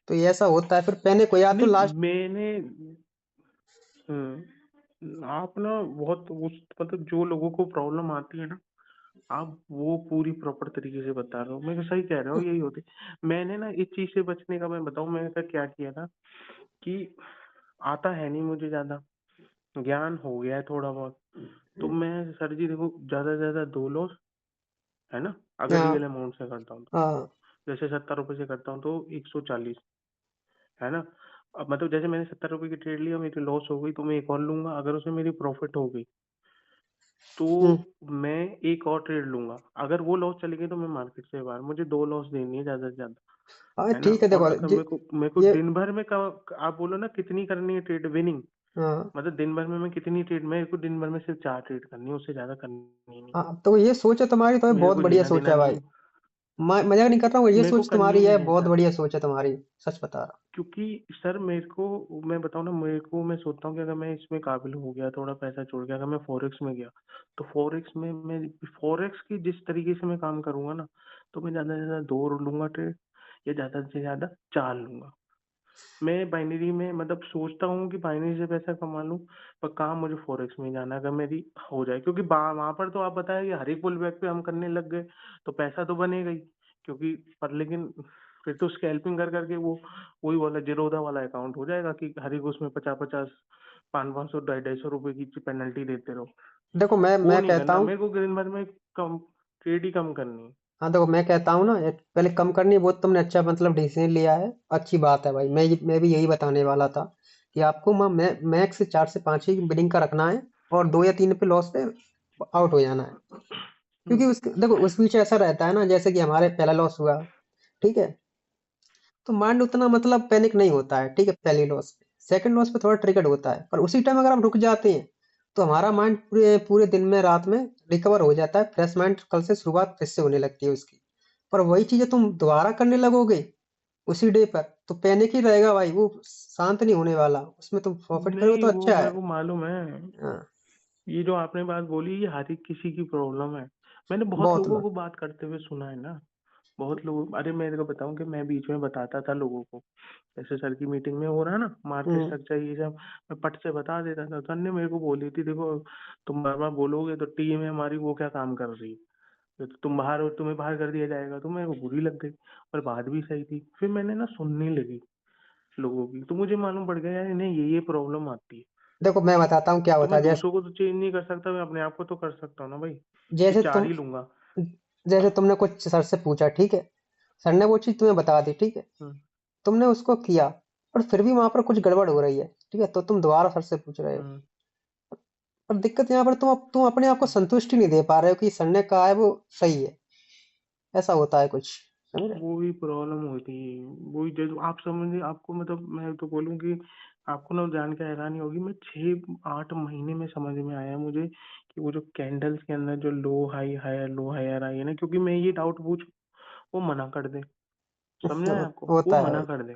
तो ये ऐसा होता है, फिर पैनिक हो या तो नहीं, लास्ट। मैंने, आप ना बहुत उस, मतलब जो लोगों को प्रॉब्लम आती है ना, आप वो पूरी प्रॉपर तरीके से बता रहे हो, मैं सही कह रहा हूँ, यही होती। मैंने ना इस चीज से बचने का, मैं बताऊं मैंने क्या किया था, कि आता है नहीं मुझे ज्यादा, ज्ञान हो गया है थोड़ा बहुत। तो मैं सर जी देखो, ज्यादा से ज्यादा 2 लॉस, है ना, अगर हाँ रियल अमाउंट से करता हूँ तो। हाँ जैसे 70 रुपए से करता हूँ तो 140, है ना। अब मतलब जैसे मैंने 70 रुपए की ट्रेड लिया, मेरी लॉस हो गई, तो मैं एक और लूंगा, अगर उसमें मेरी प्रॉफिट हो गई तो हम्म, मैं एक और ट्रेड लूंगा। अगर वो लॉस चली गई तो मैं मार्केट से बाहर, मुझे 2 लॉस देनी है ज्यादा से ज्यादा, हाँ है ना। ठीक है, और देखो अगर मेरे को ये दिन भर में आप बोलो ना कितनी करनी है ट्रेड विनिंग, हाँ मतलब दिन भर में मैं कितनी ट्रेड, मेरे को दिन भर में सिर्फ 4 ट्रेड करनी है, उससे ज्यादा करनी ही नहीं। हाँ, तो ये सोच है तुम्हारी, तो मेरे बहुत को बढ़िया लेना सोच देना है नहीं भाई। है, मजाक नहीं कर रहा हूँ, ये मेरे को सोच करनी तुम्हारी ही है, नहीं है बहुत सर। बढ़िया सोच है तुम्हारी, सच बता रहा क्योंकि सर मेरे को, मैं बताऊँ ना, मेरे को, मैं सोचता हूँ कि अगर मैं इसमें काबिल हो गया, थोड़ा पैसा जुड़ गया, अगर मैं फॉरेक्स में गया, तो फॉरेक्स में मैं, फॉरेक्स की जिस तरीके से मैं काम करूंगा ना, तो मैं ज्यादा से ज्यादा 2 लूंगा ट्रेड, या ज्यादा से ज्यादा 4 लूंगा। मैं बाइनरी में मतलब सोचता हूँ कि बाइनरी से पैसा कमा लूँ, पर काम मुझे फॉरेक्स में ही जाना है, अगर मेरी हो जाए, क्योंकि वहां पर तो आप बताए कि हर एक पुल बैक पे हम करने लग गए तो पैसा तो बनेगा ही, क्योंकि पर लेकिन फिर तो स्कैल्पिंग कर करके वो वही वाला जीरोधा वाला अकाउंट हो जाएगा कि हर एक उसमें 50-50, 500-500, 250 रुपए की पेनल्टी देते रहो। देखो मैं वो मैं नहीं कहता करना हूँ, मेरे को, दिन भर में कम ट्रेड ही कम करनी है। हाँ देखो मैं कहता हूँ ना, पहले कम करनी है, वो तुमने अच्छा मतलब डिसीजन लिया है, अच्छी बात है भाई। मैं भी यही बताने वाला था कि आपको मैक्स 4 से 5 ही बिलिंग का रखना है, और 2 या 3 पे लॉस पे आउट हो जाना है। क्योंकि हम्म। उस देखो उस बीच ऐसा रहता है ना, जैसे कि हमारे पहला लॉस हुआ, ठीक है, तो माइंड उतना मतलब पैनिक नहीं होता है, ठीक है, पहली लॉस पे। सेकंड लॉस पे थोड़ा ट्रिगर्ड होता है, पर उसी टाइम अगर हम रुक जाते हैं तो हमारा माइंड पूरे पूरे दिन में, रात में रिकवर हो जाता है, फ्रेश माइंड कल से शुरुआत फिर से होने लगती है उसकी। पर वही चीजें तुम दोबारा करने लगोगे उसी डे पर, तो पैनिक ही रहेगा भाई, वो शांत नहीं होने वाला। उसमें तुम प्रॉफिट करो नहीं, तो वो अच्छा मेरे है। को मालूम है। हाँ, ये जो आपने बात बोली, ये हर एक किसी की प्रॉब्लम है। मैंने बहुत बहुत लोगों लोग। को बात करते हुए सुना है ना। बहुत लोग, अरे मेरे को बताऊं कि मैं बीच में बताता था लोगों को, जैसे सर की मीटिंग में हो रहा है ना, मार्केट हम्म। स्ट्रक्चर ये सब, मैं पट से बता देता था। सर ने मेरे को बोली थी, देखो तुम बार बार बोलोगे तो टीम है हमारी वो क्या काम कर रही है, तो तुम बाहर हो, तुम्हें बाहर कर दिया जाएगा। तो मेरे को बुरी लग गई, पर बात भी सही थी। फिर मैंने ना सुनने लगी लोगों की, तो मुझे मालूम पड़ गया यार इन्हें ये प्रॉब्लम आती है। देखो मैं बताता हूँ क्या तो होता मैं है। जैसे दूसरों को तो चेंज नहीं कर सकता, मैं अपने आप को तो कर सकता हूँ ना भाई, कि जैसे चार तुम ही लूंगा। जैसे तुमने कुछ सर से पूछा, ठीक है, सर ने वो चीज तुम्हें बता दी, ठीक है, हम्म। तुमने उसको किया, पर फिर भी वहां पर कुछ गड़बड़ हो रही है, ठीक है, तो तुम दोबारा सर से पूछ रहे हो। हम्म। पर दिक्कत यहाँ पर तुम अपने आप को संतुष्टि नहीं दे पा रहे हो कि सर ने कहा है वो सही है। ऐसा होता है कुछ, समझ रहे? वो ही प्रॉब्लम होती है। वही जो आप समझे, आपको मतलब मैं तो बोलूँ कि आपको ना जान के हैरानी होगी, मैं 6-8 महीने में समझ में आया मुझे कि वो जो कैंडल्स के अंदर जो लो हायर आई है ना, क्योंकि मैं ये डाउट पूछ, वो मना कर दे। समझा है आपको, वो होता है मना भाई। कर दे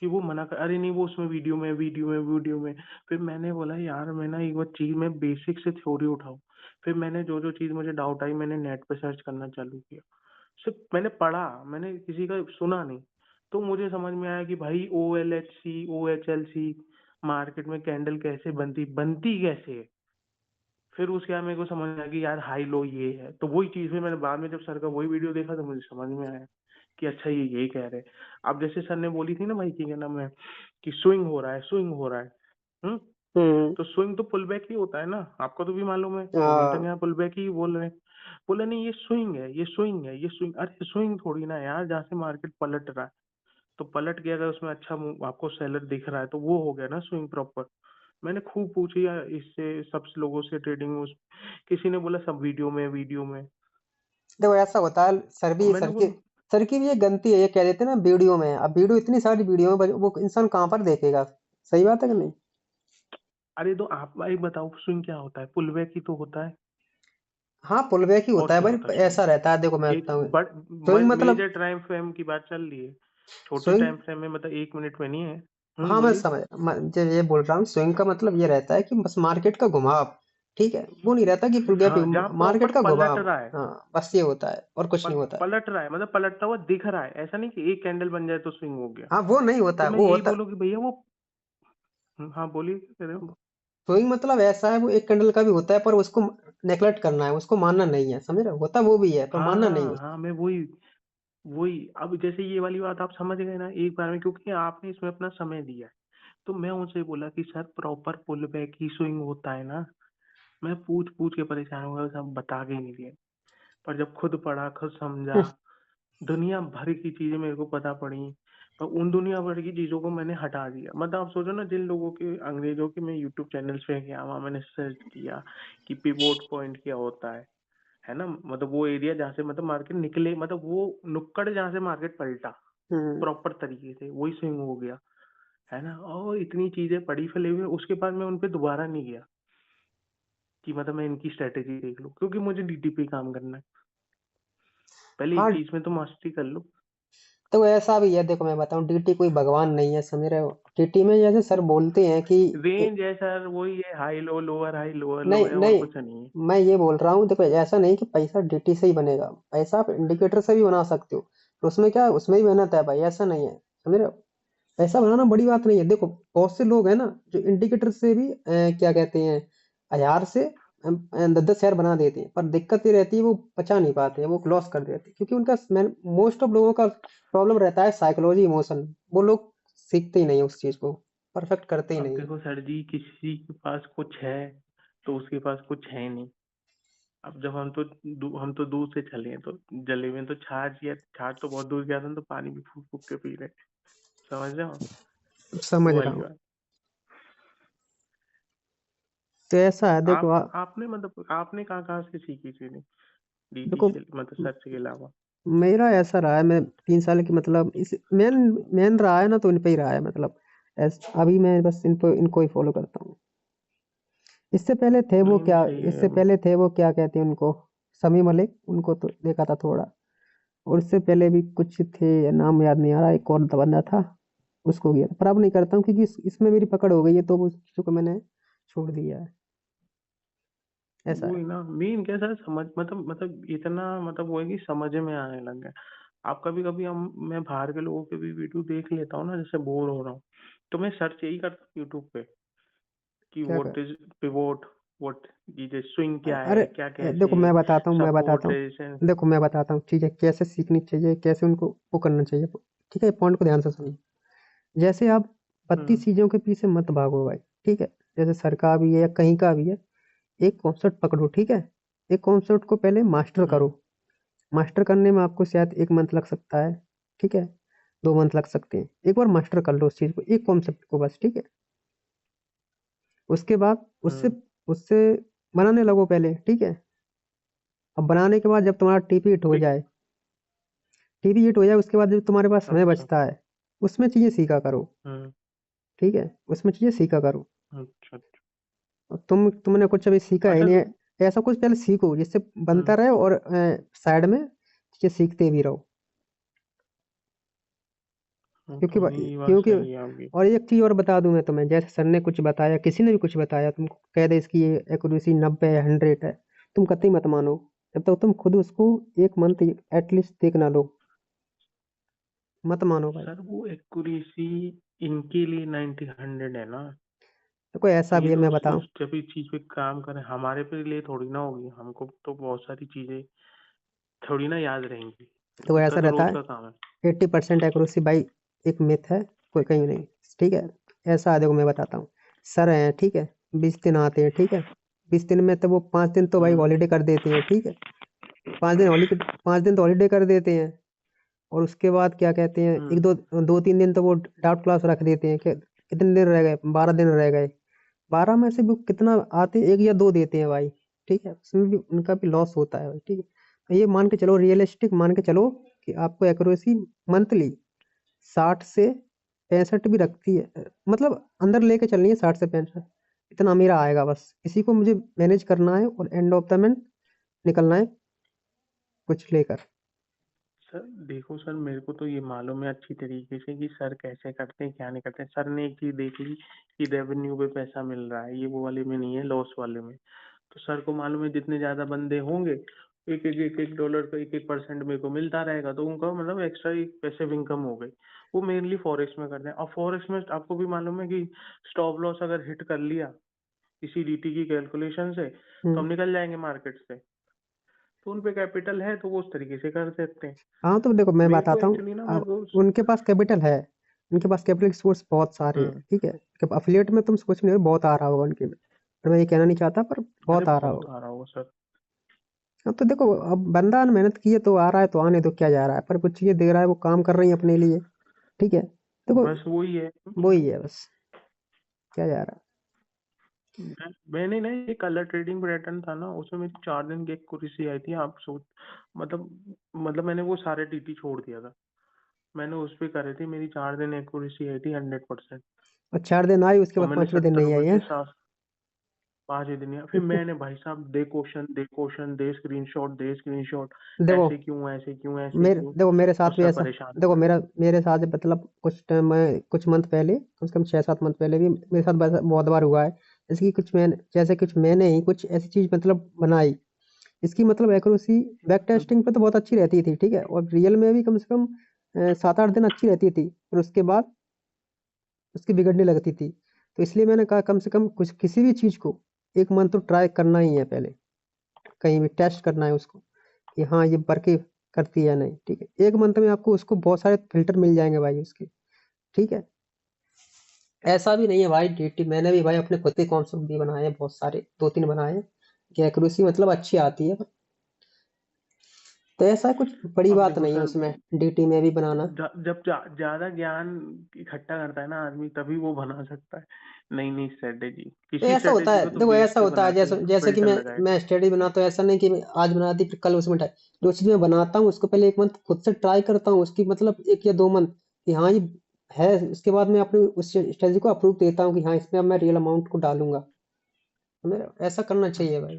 कि वो मना कर, अरे नहीं वो उसमें वीडियो में। फिर मैंने बोला यार मैं ना एक बार चीज में बेसिक से थ्योरी उठाऊं। फिर मैंने जो जो चीज मुझे डाउट आई, मैंने नेट पे सर्च करना चालू किया। सिर्फ मैंने पढ़ा, मैंने किसी का सुना नहीं। तो मुझे समझ में आया कि भाई OLHC मार्केट में कैंडल कैसे बनती कैसे है। फिर उसके बाद मेरे को समझ में आया कि यार हाई लो ये है। तो वही चीज, फिर मैंने बाद में जब सर का वही वीडियो देखा तो मुझे समझ में आया कि अच्छा ये यही कह रहे हैं। अब जैसे सर ने बोली थी ना भाई कि क्या नाम है, कि स्विंग हो रहा है। हम्म। हम्म। तो स्विंग तो पुल बैक ही होता है ना, आपको तो भी मालूम है, वो भी तो हाँ। यहाँ पुल बैक ही बोल रहे हैं। बोला नहीं ये स्विंग है, ये स्विंग। अरे स्विंग थोड़ी ना है यार, जहाँ से मार्केट पलट रहा है, तो पलट के अगर उसमें अच्छा आपको सेलर दिख रहा है तो वो हो गया ना स्विंग प्रॉपर। मैंने खूब पूछी यार इससे, सब लोगों से ट्रेडिंग, उस किसी ने बोला सब वीडियो में। देखो ऐसा होता है, सर और भी मैंने बोला सर की भी ये गलती है, ये कह देते हैं ना वीडियो में। अब वीडियो, इतनी सारी वीडियो में वो इंसान कहाँ पर देखेगा? सही बात है कि नहीं? अरे तो आप भाई बताओ, स्विंग क्या होता है? पुल बैक ही तो होता है। हाँ, पुल बैक ही और होता है क्या भाई। होता है स्विंग? ऐसा रहता है, देखो मैं एक बताऊँ। बट स्विंग मतलब, मेजर टाइम फ्रेम की बात चल रही है, छोटे स्विंग, टाइम फ्रेम में मतलब 1 मिनट में नहीं है। हाँ मैं बोलिए। समझ, जो ये बोल रहा हूँ, स्विंग का मतलब ये रहता है कि बस मार्केट का घुमाव, ठीक है, वो नहीं रहता कि पुल बैक, हाँ, जहाँ प्रॉपर मार्केट का पलट घुमाव। रहा है, हाँ, बस ये होता है और कुछ नहीं होता है। पलट रहा है मतलब पलटता हुआ दिख रहा है, ऐसा नहीं कि एक कैंडल बन जाए तो स्विंग हो गया। हाँ, वो नहीं होता तो है, मैं वो यही होता। बोलूँ कि भैया वो, हाँ बोलिए क्या कह रहे हो। स्विंग मतलब ऐसा है, वो एक कैंडल का भी होता है, पर उसको नेगलेक्ट करना है, उसको मानना नहीं है, समझ रहे हो? होता वो भी है, पर मानना नहीं है हाँ उसको। हाँ, मैं वही वही अब जैसे ये वाली बात आप समझ गए ना एक बार में, क्योंकि आपने इसमें अपना समय दिया है। तो मैं उनसे बोला कि सर प्रॉपर पुल बैक ही स्विंग होता है ना। मैं पूछ पूछ के परेशान हो गया, सब बता के ही नहीं दिए। पर जब खुद पढ़ा, खुद समझा, दुनिया भर की चीजें मेरे को पता पड़ी, पर उन दुनिया भर की चीजों को मैंने हटा दिया। मतलब आप सोचो ना, जिन लोगों के अंग्रेजों के मैं यूट्यूब चैनल्स पे गया, वहां मैंने सर्च किया कि पिवोट पॉइंट क्या होता है ना, मतलब वो एरिया जहाँ से मतलब मार्केट निकले, मतलब वो नुक्कड़ जहाँ से मार्केट पलटा हम्म। प्रॉपर तरीके से, वही स्विंग हो गया, है ना। और इतनी चीजें पड़ी फैली हुई, उसके बाद मैं उनपे दोबारा नहीं गया कि मतलब मैं इनकी स्ट्रेटेजी देख लूं, क्योंकि मुझे डीटी पे काम करना है। पहले एक हाँ, चीज में तो मास्टरी कर लो। तो ऐसा भी है, देखो मैं बताऊं, डीटी कोई भगवान नहीं है, समझ रहे हो? डीटी में जैसे सर बोलते हैं कि रेंज है सर, वही है, हाई लोअर लो नहीं है, और नहीं, कुछ नहीं है। मैं ये बोल रहा हूँ, देखो ऐसा नहीं कि पैसा डीटी से ही बनेगा। पैसा आप इंडिकेटर से भी बना सकते हो, तो उसमें क्या है, उसमें भी मेहनत है भाई, ऐसा नहीं है, समझ रहे हो? ऐसा बनाना बड़ी बात नहीं है। देखो बहुत से लोग हैं ना जो इंडिकेटर से भी क्या कहते हैं 1000 से 10-10 शेयर बना देते हैं, पर दिक्कत ये रहती है वो बचा नहीं पाते हैं, वो लॉस कर देते हैं, क्योंकि उनका मोस्ट ऑफ लोगों का प्रॉब्लम रहता है साइकोलॉजी इमोशन। वो लोग सीखते ही नहीं है उस चीज को, परफेक्ट करते ही अब नहीं है। देखो सर जी, किसी के पास कुछ है तो उसके पास कुछ है नहीं। अब जब हम तो दूध से चले हैं, तो जले में तो छाछ, या छाछ तो बहुत दूर गया था, तो पानी भी फूक फूक के पी रहे। समझ रहे हो? समझ वो रहा वाली हूँ। बात। तो ऐसा है देखो आपने मतलब आपने कहाँ कहाँ से सीखी चीजें, डीटी देखो से, मतलब सर के अलावा? मेरा ऐसा रहा है, मैं 3 साल की मतलब इस मेन मेन रहा है ना, तो इन पे ही रहा है मतलब। अभी मैं बस इनको ही फॉलो करता हूँ। इससे पहले थे वो नहीं, क्या सही है। इससे पहले थे वो क्या कहते हैं उनको, समी मलिक, उनको तो देखा था थोड़ा। और इससे पहले भी कुछ थे, नाम याद नहीं आ रहा, एक और बंदा था, उसको किया था। पर अब नहीं करता हूँ क्योंकि इसमें मेरी पकड़ हो गई है, तो उस चीज़ों को मैंने छोड़ दिया है। ऐसा वो है। ही ना, मेन क्या सर, समझ मतलब इतना मतलब वो है कि समझ में आने लग गया। आप कभी कभी हम मैं बाहर के लोगों के भी वीडियो देख लेता हूँ ना, जैसे बोर हो रहा हूँ, तो मैं सर्च यही करता हूँ यूट्यूब पे कि क्या व्हाट कर इज पिवोट, व्हाट ये स्विंग क्या अरे है, क्या कैसे देखो मैं बताता हूँ मैं बताता सपोर्ट हूँ रेजिस्टेंस। देखो मैं बताता हूँ चीज़ें कैसे सीखनी चाहिए, कैसे उनको वो करना चाहिए। ठीक है, पॉइंट को ध्यान से सुनिए। जैसे आप 32 हम्म। चीज़ों के पीछे मत भागो भाई। ठीक है, जैसे सर का भी है या कहीं का भी है, एक कॉन्सेप्ट पकड़ो। ठीक है, एक कॉन्सेप्ट को पहले मास्टर हम्म। करो। मास्टर करने में आपको शायद 1 मंथ लग सकता है। ठीक है, 2 मंथ लग सकते हैं। एक बार मास्टर कर लो उस चीज़ को, एक कॉन्सेप्ट को बस। ठीक है, उसके बाद उससे हम्म। उससे बनाने लगो पहले। ठीक है, अब बनाने के बाद जब तुम्हारा टीपी हिट हो ठीक। जाए, टीपी हिट हो जाए, उसके बाद जब तुम्हारे पास समय अच्छा। बचता है, उसमें चीज़ें सीखा करो। हम्म। ठीक है, उसमें चीज़ें सीखा करो। अच्छा अच्छा। और तुमने कुछ अभी सीखा है अच्छा नहीं, तो। ऐसा कुछ पहले सीखो जिससे बनता हम्म। रहे, और साइड में चीज़ें सीखते भी रहो। क्योंकि तो नहीं, ये बात क्योंकि सही है आपकी। और एक चीज़ और बता दूं मैं तुम्हें, जैसे सर ने कुछ बताया, किसी ने भी कुछ बताया, तुमको कह दे इसकी ये एक्यूरेसी 90 है, 100 है, तुम कतई मत मानो जब तक तुम खुद उसको 1 मंथ एटलीस्ट देख ना लो। मत मानो भाई। सर वो एक्यूरेसी इनके लिए 90-100 है ना। देखो ऐसा भी ये है, तो मैं बताऊं, उस जब भी चीज पे काम करें, हमारे पे लिए थोड़ी ना होगी, हमको तो बहुत सारी चीजें थोड़ी ना याद रहेंगी। तो उसका ऐसा तो रहता रोज है। का काम है। 80% एक्यूरेसी भाई एक मिथ है, कोई कहीं नहीं। ठीक है, ऐसा है, देखो मैं बताता हूँ। सर हैं, ठीक है, 20 दिन आते हैं। ठीक है, 20 दिन में तो वो 5 दिन तो भाई हम्म। हॉलीडे कर देते हैं। ठीक है, 5 दिन तो हॉलीडे कर देते हैं। और उसके बाद क्या कहते हैं, एक हम्म। दो 2-3 दिन तो वो डाउट क्लास रख देते हैं कि कितने दिन रह गए, 12 दिन रह गए। 12 में से भी कितना आते हैं, 1 या 2 देते हैं भाई। ठीक है, उसमें भी उनका भी लॉस होता है भाई। ठीक है, तो ये मान के चलो, रियलिस्टिक मान के चलो कि आपको एक्यूरेसी मंथली 60 से 65 भी रखती है, मतलब अंदर लेके चलनी है 60 से 65। इतना मेरा आएगा बस, इसी को मुझे मैनेज करना है और एंड ऑफ द मंथ निकलना है कुछ लेकर। सर देखो सर, मेरे को तो ये मालूम है अच्छी तरीके से कि सर कैसे करते हैं क्या नहीं करते हैं। सर ने एक चीज देख ली कि रेवेन्यू पे पैसा मिल रहा है, ये वो वाले में नहीं है, लॉस वाले में। तो सर को मालूम है जितने ज्यादा बंदे होंगे, एक एक डॉलर का 1-1% मेरे को मिलता रहेगा, तो उनका मतलब एक्स्ट्रा एक पैसिव इनकम हो गई। वो मेनली फॉरेक्स में करते हैं। और फॉरेक्स में आपको भी मालूम है कि स्टॉप लॉस अगर हिट कर लिया इसी डीटी की कैलकुलेशन से, तो हम्म। हम निकल जाएंगे मार्केट से। तो उन पे कैपिटल है तो वो उस तरीके से कर सकते हैं। हाँ तो देखो मैं मेरे को बताता हूँ, एक्चुअली ना, मेरे अब को। उनके पास कैपिटल है, उनके पास कैपिटल सोर्स बहुत सारे हैं। हम्म। ठीक है, जब अफिलिएट में तुम सोच नहीं, बहुत आ रहा होगा उनके में, तो मैं ये कहना नहीं चाहता, पर अरे बहुत आ रहा बहुत होगा। आ रहा होगा सर। अब तो देखो, अब बंदा ने मेहनत की है तो आ रहा है, तो आने दो, क्या जा रहा है, पर कुछ चीजें दे रहा है, वो काम कर रही है अपने लिए। ठीक है, देखो बस वही है। वही है बस, क्या जा रहा मैंने ना एक कलर ट्रेडिंग पैटर्न था ना, उसमें मेरी 4 दिन की एक कुर्सी आई थी, आप सोच। मतलब मैंने वो सारे टीटी छोड़ दिया था। मैंने उस पे करे थे, मेरी 4 दिन एक कुर्सी आई थी 100%। है। और 4 दिन आई, उसके और बाद मैंने 5वें दिन नहीं आई 70 रुपए है। के साथ 5 ही दिन, फिर मैंने भाई साहब दे क्वेश्चन दे स्क्रीनशॉट, देखो ऐसे क्यों। देखो मेरे तो साथ भी सर ऐसा, परेशान हो देखो गए। मेरे साथ मतलब कुछ टाइम में, कुछ मंथ पहले, कम से कम 6-7 मंथ पहले भी मेरे साथ बहुत बार हुआ है। जैसे कुछ मैंने ही कुछ ऐसी चीज मतलब बनाई, इसकी मतलब एक्यूरेसी बैक हम्म। टेस्टिंग पे तो बहुत अच्छी रहती थी। ठीक है, और रियल में भी कम से कम 7-8 दिन अच्छी रहती थी, फिर उसके बाद उसकी बिगड़ने लगती थी। तो इसलिए मैंने कहा कम से कम कुछ किसी भी चीज़ को 1 मंथ तो ट्राई करना ही है पहले, कहीं भी टेस्ट करना है उसको कि हाँ, ये वर्क करती है या नहीं, ठीक है? 1 मंथ में आपको उसको बहुत सारे फ़िल्टर मिल जाएँगे भाई उसके, ठीक है? ऐसा भी नहीं है भाई डीटी मैंने भी भाई अपने खुद के कॉन्सेप्ट भी बनाए हैं बहुत सारे, 2-3 बनाए हैं, कि एक्यूरेसी मतलब अच्छी आती है। तो ऐसा कुछ बड़ी अब बात देखो नहीं है सर, उसमें, डीटी में भी बनाना। जब ज्यादा ज्यान इकट्ठा करता है ना आदमी, तभी वो बना सकता है नई नई स्ट्रेटेजी। तो किसी ऐसा होता स्ट्रेटेजी है, को तो देखो बेस ऐसा पे होता है बनाते जैसे हैं, जैसे कि फिल्टर मैं लगाए मैं थे। स्टडी बनाता हूँ, ऐसा नहीं कि मैं आज बना दी फिर कल उसमें जो चीज़ मैं बनाता हूँ उसको पहले 1 मंथ खुद से ट्राई करता हूँ, उसकी मतलब 1 या 2 मंथ कि हाँ, ये है, उसके बाद मैं अपनी उस स्ट्रेटजी को अप्रूव देता हूँ कि हाँ, इसमें अब मैं रियल अमाउंट को डालूँगा। हमें ऐसा करना चाहिए हम्म। भाई,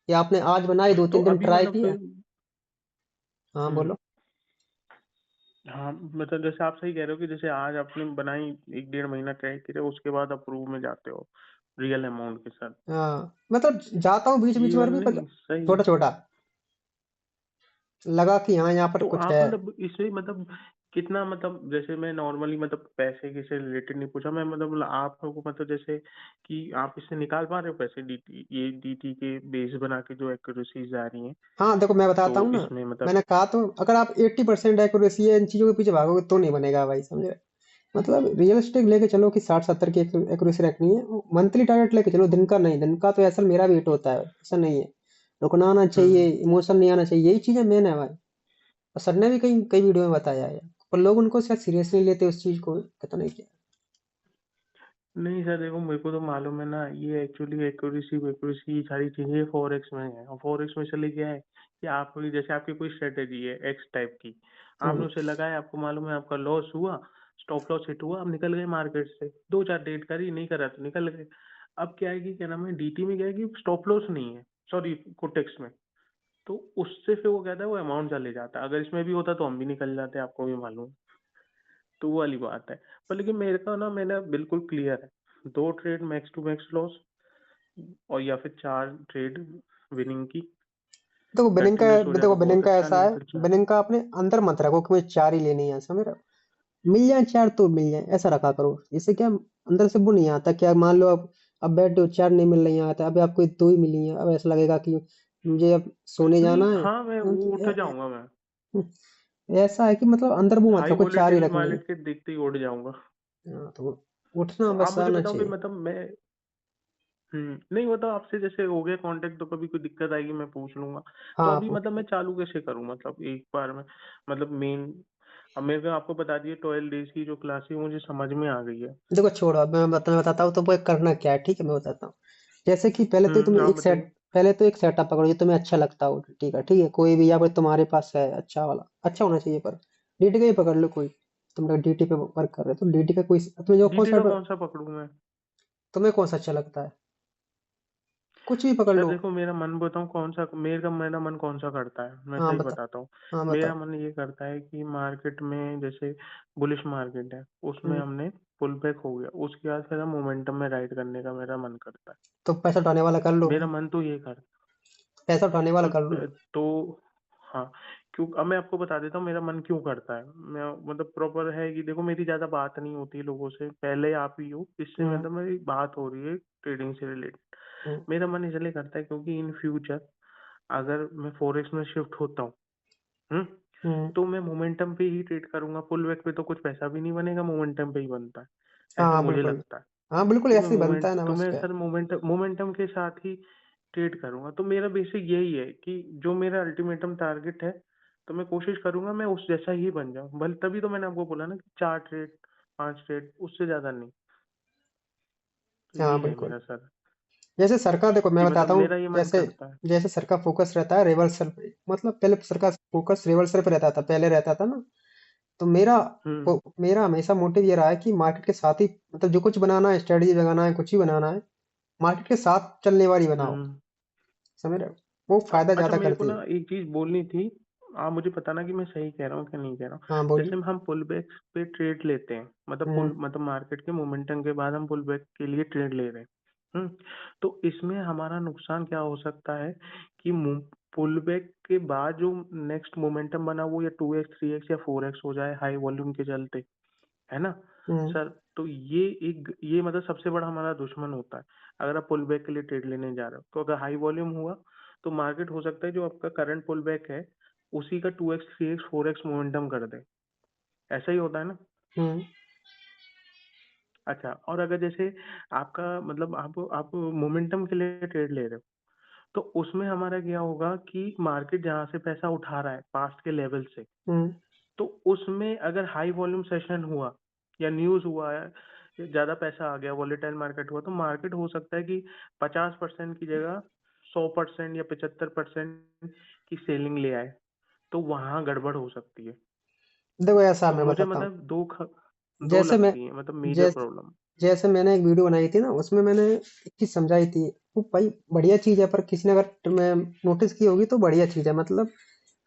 कि आपने आज बनाई तो 2-3 दिन अभी ट्राई मतलब किया। फिर। हाँ, हम्म। बोलो। हाँ, मतलब जैसे आप सही कह रहे हो कि जैसे आज आपने बनाई, 1 डेढ़ महीना ट्राई किया, उसके बाद अप्रूव में जाते हो रियल अमाउंट के साथ। हाँ, मतलब जाता हूँ बीच-बीच ये में वाला भी पर नहीं सही है। छोटा-छोटा, लगा कि हाँ, यहाँ पर तो कुछ आप है। मतलब इसमें मतलब कितना, मतलब जैसे मैं नॉर्मली मतलब पैसे के से रिलेटेड नहीं पूछा मैं, मतलब आप लोगों को मतलब जैसे कि आप इससे निकाल पा रहे हो पैसे, डीटी ये डीटी के बेस बना के जो एक्यूरेसीज आ रही हैं, हाँ, देखो मैं बताता तो हूँ ना, इसमें मतलब। मैंने कहा तो अगर आप 80% एक्यूरेसी है इन चीज़ों के पीछे भागोगे तो नहीं बनेगा भाई, समझे? मतलब रियलिस्टिक लेके चलो कि 60-70 की एक्यूरेसी रखनी है, मंथली टारगेट लेके चलो, दिन का नहीं, दिन का तो ऐसा मेरा भी हिट होता है, ऐसा नहीं है। रुकना आना चाहिए, हम्म। इमोशन नहीं आना चाहिए, यही चीज़ें मेन है भाई। और सर ने भी कई कई वीडियो में बताया है, पर लोग उनको शायद सीरियसली लेते उस चीज़ को, पता नहीं क्या। नहीं सर, देखो मेरे को तो मालूम है ना, ये एक्चुअली एक्यूरेसी एक्यूरेसी ये सारी चीजें फॉरेक्स में है, और फॉरेक्स में चले क्या है कि आप जैसे आपकी कोई स्ट्रेटेजी है एक्स टाइप की, हम्म, आपने उसे लगाया, आपको मालूम है आपका लॉस हुआ, स्टॉप लॉस हिट हुआ, आप निकल गए मार्केट से, 2 4 ट्रेड करी, नहीं करा तो निकल गए। अब क्या है कि क्या नाम है, डीटी में क्या है कि स्टॉप लॉस नहीं है, सॉरी कोटेक्स में, तो उससे फिर वो कहता है वो अमाउंट चले जाता है, अगर इसमें भी होता तो हम भी निकल जाते, आपको भी मालूम है। तो वो वाली बात है। पर लेकिन मेरे का ना, मैंने बिल्कुल क्लियर है, 2 trade max to max loss, और या फिर 4 ट्रेड विनिंग की, कंटिन्यूस हो जाए देखो तो बिलिंग बहुत का अच्छा, ऐसा नहीं है, तो चार। बिलिंग का अपने अंदर मत रखो कि मुझे 4 ही लेनी है, समझ रहे हो? मिल जाए 4 तो मिल जाए, ऐसा रखा करो। इससे क्या अंदर से वो नहीं आता, क्या मान लो अब बैठे हो 4 नहीं मिल रही हैं, आता अभी आपको 2 ही मिली हैं, अब ऐसा लगेगा कि मुझे अब सोने नहीं जाना है। हाँ, मैं वो उठ जाऊंगा मैं, ऐसा है कि मतलब अंदर वो मत हाई रखो 4 ही वॉलेटिल रखनी है। वाले के देखते ही उठ जाऊंगा। हाँ, तो उठना तो आप बस मुझे आना बताओ फिर, चाहिए। मतलब मैं। नहीं, वो तो आपसे जैसे हो गया कांटेक्ट, तो कभी कोई दिक्कत आएगी मैं पूछ लूंगा। तो हाँ, अभी मतलब मैं चालू कैसे करूँ, मतलब एक बार में, मतलब मेन, अब मेरे को आपको बता दिए 12 डेज की जो क्लास है मुझे समझ में आ गई है। देखो छोड़ो, अब मैं बताता हूँ तो वो करना क्या है, ठीक है मैं बताता हूँ। जैसे कि आप बताइए। पहले तो एक सेटअप पकड़ो जो तुम्हें अच्छा लगता हो, ठीक है कोई भी, या फिर तुम्हारे पास है अच्छा वाला, अच्छा होना चाहिए, पर डीटी का ही पकड़ लो कोई। तुम लोग डीटी पे वर्क कर रहे हो तो डीटी का कोई, तुम्हें जो कौन डीटी सा, का कौन सा पकड़ूं मैं? तुम्हें कौन सा अच्छा लगता है, कुछ भी पकड़ सर लो। देखो, मेरा मन बताऊं कौन सा, मेरा मन कौन सा करता है, मैं हाँ सही बता, बताता हूँ। हाँ मेरा बताओ। मन ये करता है कि मार्केट में जैसे बुलिश मार्केट है, उसमें हम्म, हमने पुल बैक हो गया, उसके बाद फिर हम मोमेंटम में राइड करने का मेरा मन करता है। तो पैसा उठाने वाला कर लो मेरा भाई, मन तो ये करता पैसा उठाने वाला तो कर लो। तो हाँ, क्यों, अब मैं आपको बता देता हूँ मेरा मन क्यों करता है। मैं मतलब प्रॉपर है कि देखो, मेरी ज्यादा बात नहीं होती है लोगों से, पहले आप ही हो, इससे हम्म, मतलब मेरी बात हो रही है ट्रेडिंग से रिलेटेड। हम्म, मेरा मन इसलिए करता है क्योंकि इन फ्यूचर अगर मैं फॉरेक्स में शिफ्ट होता हूँ, हम्म, हम्म, तो मैं मोमेंटम पे ही ट्रेड करूंगा, पुल बैक पे तो कुछ पैसा भी नहीं बनेगा, मोमेंटम पे ही बनता है, हाँ ऐसा हाँ, मुझे बिल्कुल। लगता है। हाँ बिल्कुल, तो मैं ऐसे ही बनता है ना, तो बस मैं क्या है। सर मोमेंटम मोमेंटम के साथ ही ट्रेड करूंगा। तो मेरा बेसिक यही है कि जो मेरा अल्टीमेटम टारगेट है, तो मैं कोशिश करूंगा मैं उस जैसा ही बन जाऊं, भले तभी तो मैंने आपको बोला ना कि 4 ट्रेड 5 ट्रेड, उससे ज्यादा नहीं। तो हाँ ये है बिल्कुल। मेरा सर, जैसे सर का देखो मैं कि मतलब बताता हूँ, मेरा ये मन जैसे करता है। जैसे सर का फोकस रहता है रिवर्सल पे, मतलब पहले सर का फोकस रिवर्सल पे रहता था, पहले रहता था ना। तो हम्म। मेरा हमेशा मोटिव ये रहा है कि मार्केट के साथ ही, मतलब जो कुछ बनाना है, स्ट्रेटजी बनाना है, कुछ ही बनाना है, मार्केट के साथ चलने वाली बनाओ, हम्म। समझ रहे हो? वो फायदा अच्छा, ज्यादा मेरे को करती ना है। एक चीज बोलनी थी, आप मुझे बताना कि मैं सही कह रहा हूँ कि नहीं कह रहा हूँ। हाँ बोलिए। जैसे हम पुल बैक पे ट्रेड लेते हैं, मतलब हम्म, पुल मतलब मार्केट के मोमेंटम के बाद हम पुल बैक के लिए ट्रेड ले रहे हैं, हम्म, तो इसमें हमारा नुकसान क्या हो सकता है कि पुल बैक के बाद जो नेक्स्ट मोमेंटम बना वो या 2x 3x या 4x हो जाए हाई वॉल्यूम के चलते, है ना? हम्म सर, तो ये मतलब सबसे बड़ा हमारा दुश्मन होता है। अगर आप पुल बैक के लिए ट्रेड लेने जा रहे हो, तो अगर हाई वॉल्यूम हुआ, तो मार्केट हो सकता है जो आपका करंट पुल बैक है, उसी का 2x, 3x, 4x मोमेंटम कर दे। ऐसा ही होता है ना? हम्म अच्छा, और अगर जैसे आपका मतलब आप मोमेंटम के लिए ट्रेड ले रहे हो, तो उसमें हमारा क्या होगा कि मार्केट जहाँ से पैसा उठा रहा है पास्ट के लेवल से, हम्म तो उसमें अगर हाई वॉल्यूम सेशन हुआ या न्यूज़ हुआ है, ज़्यादा पैसा आ गया, वॉलेटाइल मार्केट हुआ, तो मार्केट हो सकता है कि 50% की जगह 100% या 75% की सेलिंग ले आए, तो वहाँ गड़बड़ हो सकती है। देखो ऐसा तो मैं मुझे बताता हूँ। मतलब दो जैसे मैं लगती हैं मतलब मेजर जैसे प्रॉब्लम। जैसे मैंने एक वीडियो बनाई थी ना, उसमें मैंने एक चीज समझाई थी। वो भाई बढ़िया चीज है, पर किसी ने अगर मैं नोटिस की होगी तो बढ़िया चीज है। मतलब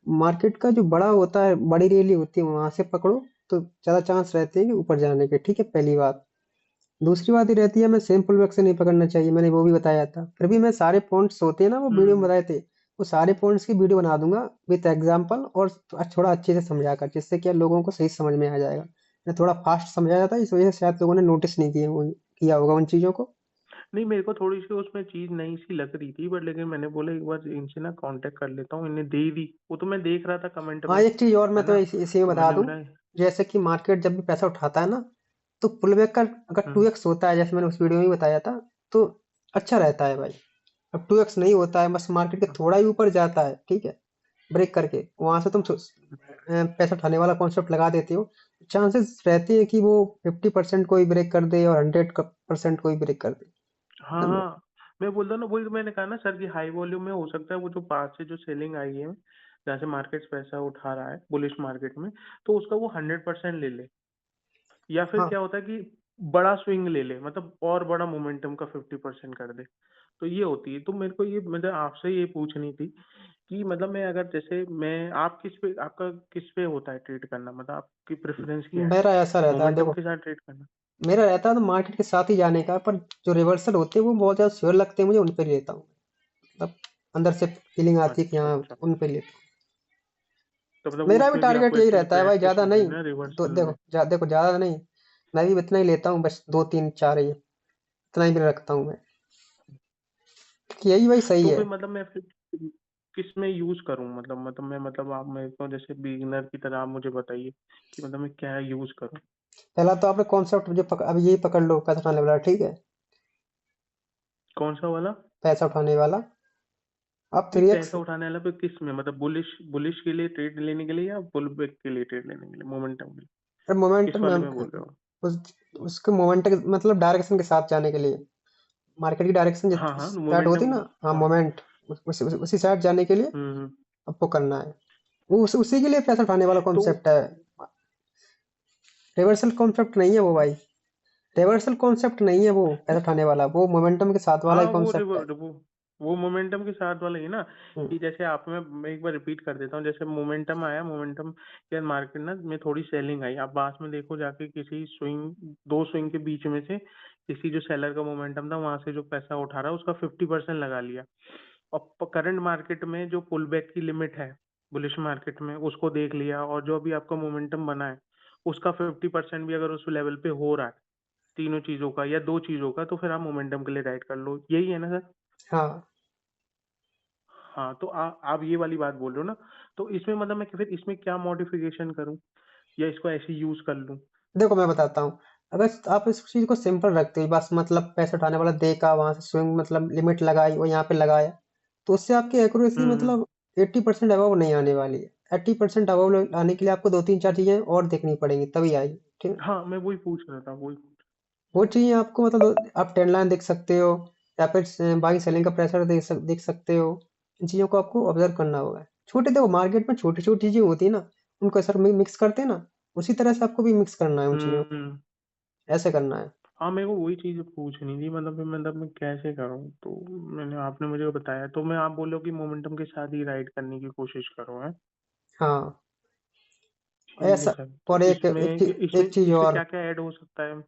मार्केट का जो बड़ा होता है, बड़ी रैली होती है, वहां से पकड़ो तो ज्यादा चांस रहते हैं कि ऊपर जाने के। ठीक है, पहली बात। दूसरी बात ये रहती है, हमें सेम पुल बैक से नहीं पकड़ना चाहिए, मैंने वो भी बताया था। फिर भी मैं सारे पॉइंट्स होते हैं ना, वो वीडियो में हम्म। बताए थे, वो सारे पॉइंट्स की वीडियो बना दूंगा विद एग्जांपल, और थोड़ा अच्छे से समझाकर, जिससे कि लोगों को सही समझ में आ जाएगा। मैं थोड़ा फास्ट समझाया था, इस वजह से शायद लोगों ने नोटिस नहीं किया होगा उन चीजों को। नहीं, मेरे को थोड़ी सी उसमें चीज नई सी लग रही थी, बट लेकिन मैंने बोला एक बार इनसे ना कांटेक्ट कर लेता हूँ, इन्हें दे दी, वो तो मैं देख रहा था कमेंट हाँ, में, एक चीज और मैं है तो ना? इसी में तो बता मैंने दूं। बोला। जैसे कि मार्केट जब भी पैसा उठाता है ना, तो पुल बैक का अगर टू हम्म। एक्स होता है, जैसे मैंने उस वीडियो में भी बताया था, तो अच्छा रहता है भाई। अब टू एक्स नहीं होता है, बस मार्केट के थोड़ा ही ऊपर जाता है, ठीक है, ब्रेक करके वहां से तुम पैसा उठाने वाला कॉन्सेप्ट लगा देते हो, चांसेस रहते हैं कि वो 50% कोई ब्रेक कर दे और 100% कोई ब्रेक कर दे। हाँ समझे? हाँ, मैं बोल रहा ना, वही तो मैंने कहा ना सर, कि हाई वॉल्यूम में हो सकता है वो जो पास से जो सेलिंग आई है, जहाँ से मार्केट पैसा उठा रहा है बुलिश मार्केट में, तो उसका वो 100% ले ले, या फिर हाँ, क्या होता है कि बड़ा स्विंग ले ले, मतलब और बड़ा मोमेंटम का 50% कर दे। तो ये होती है। तो मेरे को ये मतलब आपसे ये पूछनी थी कि मतलब मैं अगर जैसे मैं आप किस पे आपका किस पे होता है ट्रेड करना, मतलब आपकी प्रेफरेंस क्या है? मेरा ऐसा रहता है, मोमेंटम देखो। के साथ ट्रेड करना? मेरा रहता है तो मार्केट के साथ ही जाने का, पर जो रिवर्सल होते हैं वो बहुत ज्यादा श्योर लगते हैं मुझे, उन पर लेता हूँ। मतलब अंदर से फीलिंग आती है कि अच्छा हाँ, अच्छा। उन पे लेता हूँ। तो मतलब वो मेरा भी उसमें भी टारगेट आपको यही अच्छे से रहता है भाई, प्रैक्टिस ज्यादा होगी नहीं। ना रिवर्सल में? देखो ज्यादा नहीं, मैं भी इतना ही लेता हूँ, बस दो तीन चार ही, इतना ही मेरा रखता हूँ मैं, कि यही भाई सही तो है। फिर मतलब मैं फिर किस में यूज करूं, मतलब आप मेरे को जैसे बिगिनर की तरह आप मुझे बताइए कि मतलब मैं क्या यूज करूं। पहला तो आपने कॉन्सेप्ट जो अब यही पकड़ लो, पैसा उठाने वाला, ठीक है, कौन सा वाला? पैसा उठाने वाला। आप नहीं, थ्री एक्स पैसा उठाने वाला पे किस में, मतलब बुलिश बुलिश के लिए ट्रेड लेने के लिए या बुल बैक के लिए ट्रेड लेने के लिए, मोमेंटम के लिए? किस मोमेंटम वाले में, में बोल रहे हो? उस उसके मोमेंट मतलब डायरेक्शन के साथ जाने के लिए, मार्केट की डायरेक्शन हाँ हाँ, स्टार्ट होती है मोमेंटम। ना, हाँ, हाँ। मोमेंट, उसी साइड जाने के लिए हम्म। आपको करना है। वो उसी के लिए पैसा उठाने वाला तो कॉन्सेप्ट है। रिवर्सल कॉन्सेप्ट नहीं है वो भाई, रिवर्सल कॉन्सेप्ट नहीं है वो पैसा उठाने वाला, वो मोमेंटम के साथ वाला हाँ, ही कॉन्सेप्ट है। वो मोमेंटम के साथ वाला ही ना, हम्म, कि जैसे आप मैं एक बार रिपीट कर देता हूँ, जैसे मोमेंटम आया, मोमेंटम के मार्केट ना में थोड़ी सेलिंग आई, आप बाद में देखो जाके किसी स्विंग, दो स्विंग के बीच में से किसी जो सेलर का मोमेंटम था वहां से जो पैसा उठा रहा है उसका 50% लगा लिया, और करंट मार्केट में जो पुल बैक की लिमिट है बुलिश मार्केट में उसको देख लिया, और जो अभी आपका मोमेंटम बना है उसका 50% भी अगर उस लेवल पे हो रहा है, तीनों चीजों का या दो चीजों का, तो फिर आप मोमेंटम के लिए राइट कर लो, यही है ना सर? हाँ। हाँ, तो आप ये वाली बात बोल रहे हो ना, तो इसमें मतलब मैं फिर इसमें क्या मॉडिफिकेशन करूं, या इसको ऐसे यूज कर लूं? देखो मैं बताता हूँ। अगर आप इस चीज को सिंपल रखते हो, बस मतलब पैसा उठाने वाला देखा, वहां से स्विंग मतलब लिमिट लगाई और यहाँ पे लगाया, तो उससे आपकी एक्यूरेसी हम्म। मतलब 80% अबव नहीं आने वाली है। 80% अबव आने के लिए आपको दो तीन चार चीजें और देखनी पड़ेंगी, तभी आएगी। ठीक है, हाँ, मैं वही पूछ रहा था, वही वो चाहिए आपको, मतलब आप ट्रेंड लाइन देख सकते हो, या फिर बाइंग सेलिंग का प्रेशर देख सकते हो। इन चीजों को आपको ऑब्जर्व करना होगा। छोटे, देखो मार्केट में छोटी छोटी चीजें होती है ना, उनको सर मिक्स करते हैं ना, उसी तरह से आपको भी मिक्स करना है उन चीजों को, हम्म। ऐसे करना है। हाँ, मेरे को वही चीज पूछनी थी, मतलब मैं कैसे करूँ, तो मैंने आपने मुझे बताया, तो मैं आप बोलो कि मोमेंटम के साथ ही राइड करने की कोशिश करो, है? हाँ, ठीक है ऐसा। सर, तो और इसमें एक इसमें चीज इसमें और। क्या क्या ऐड हो सकता है?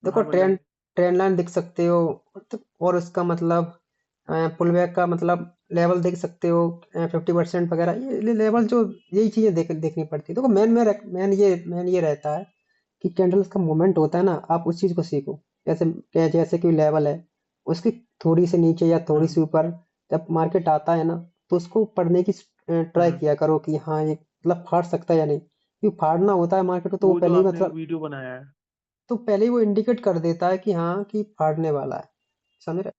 देखो हाँ, ट्रेंड बताइए। ट्रेंड लाइन देख सकते हो, और उसका मतलब पुल बैक का मतलब लेवल देख सकते हो, 50% वगैरह, ये लेवल जो, यही चीजें देखनी पड़ती है। देखो मेन ये रहता है कि कैंडल्स का मूवमेंट होता है ना, आप उस चीज़ को सीखो। जैसे कोई लेवल है, उसकी थोड़ी सी नीचे या थोड़ी हम्म सी ऊपर जब मार्केट आता है ना, तो उसको पढ़ने की ट्राई हम्म किया करो कि हाँ ये मतलब फाड़ सकता है या नहीं। क्योंकि फाड़ना होता है मार्केट को तो वो वो जो पहले ही आपने मतलब, वीडियो बनाया है। तो पहले ही वो इंडिकेट कर देता है कि हाँ कि फाड़ने वाला है, समझ रहे।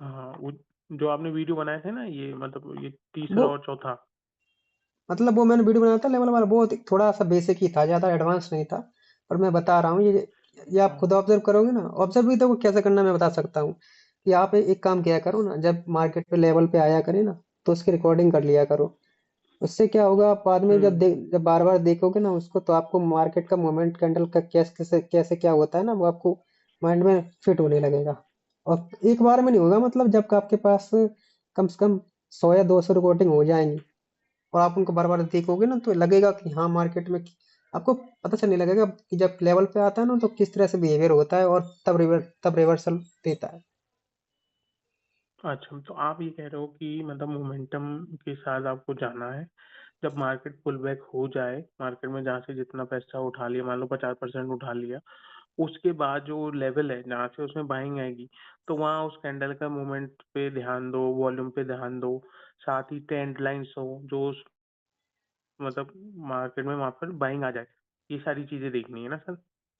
हाँ, वो जो आपने वीडियो बनाए थे ना, ये मतलब ये वो तीसरा और चौथा। मतलब वो मैंने वीडियो बनाया था लेवल वाला, वो थोड़ा सा बेसिक ही था, ज़्यादा एडवांस नहीं था। पर मैं बता रहा हूँ ये आप हाँ। खुद ऑब्जर्व करोगे ना, ऑब्जर्व भी देखो कैसे करना मैं बता सकता हूँ। कि आप एक काम किया करो ना, जब मार्केट पे लेवल पे आया करे ना, तो उसकी रिकॉर्डिंग कर लिया करो। उससे क्या होगा, आप बाद में हम्म जब बार बार देखोगे ना उसको, तो आपको मार्केट का मोमेंट कैंडल का कैसे कैसे कैसे क्या होता है ना, वो आपको माइंड में फिट होने लगेगा। और एक बार में नहीं होगा, मतलब जब आपके पास कम से कम 100 या 200 रिकॉर्डिंग हो जाएंगी, और आप उनको बार बार देखोगे ना, तो लगेगा कि हाँ मार्केट में आपको पता चलने लगेगा कि जब लेवल पे आता है ना, तो किस तरह से बिहेवियर होता है, और तब रिवर्सल देता है। अच्छा, तो आप ये कह रहे हो कि मतलब मोमेंटम के साथ आपको जाना है। जब मार्केट पुल बैक हो जाए, मार्केट में जहाँ से जितना पैसा उठा लिया, मान लो 50% उठा लिया, उसके बाद जो लेवल है जहाँ से उसमें बाइंग आएगी, तो वहाँ उस कैंडल का मूवमेंट पे ध्यान दो, वॉल्यूम पे ध्यान दो, साथ ही ट्रेंड लाइंस हो जो मतलब मार्केट में वहां पर बाइंग आ जाए। ये सारी चीजें देखनी है ना सर?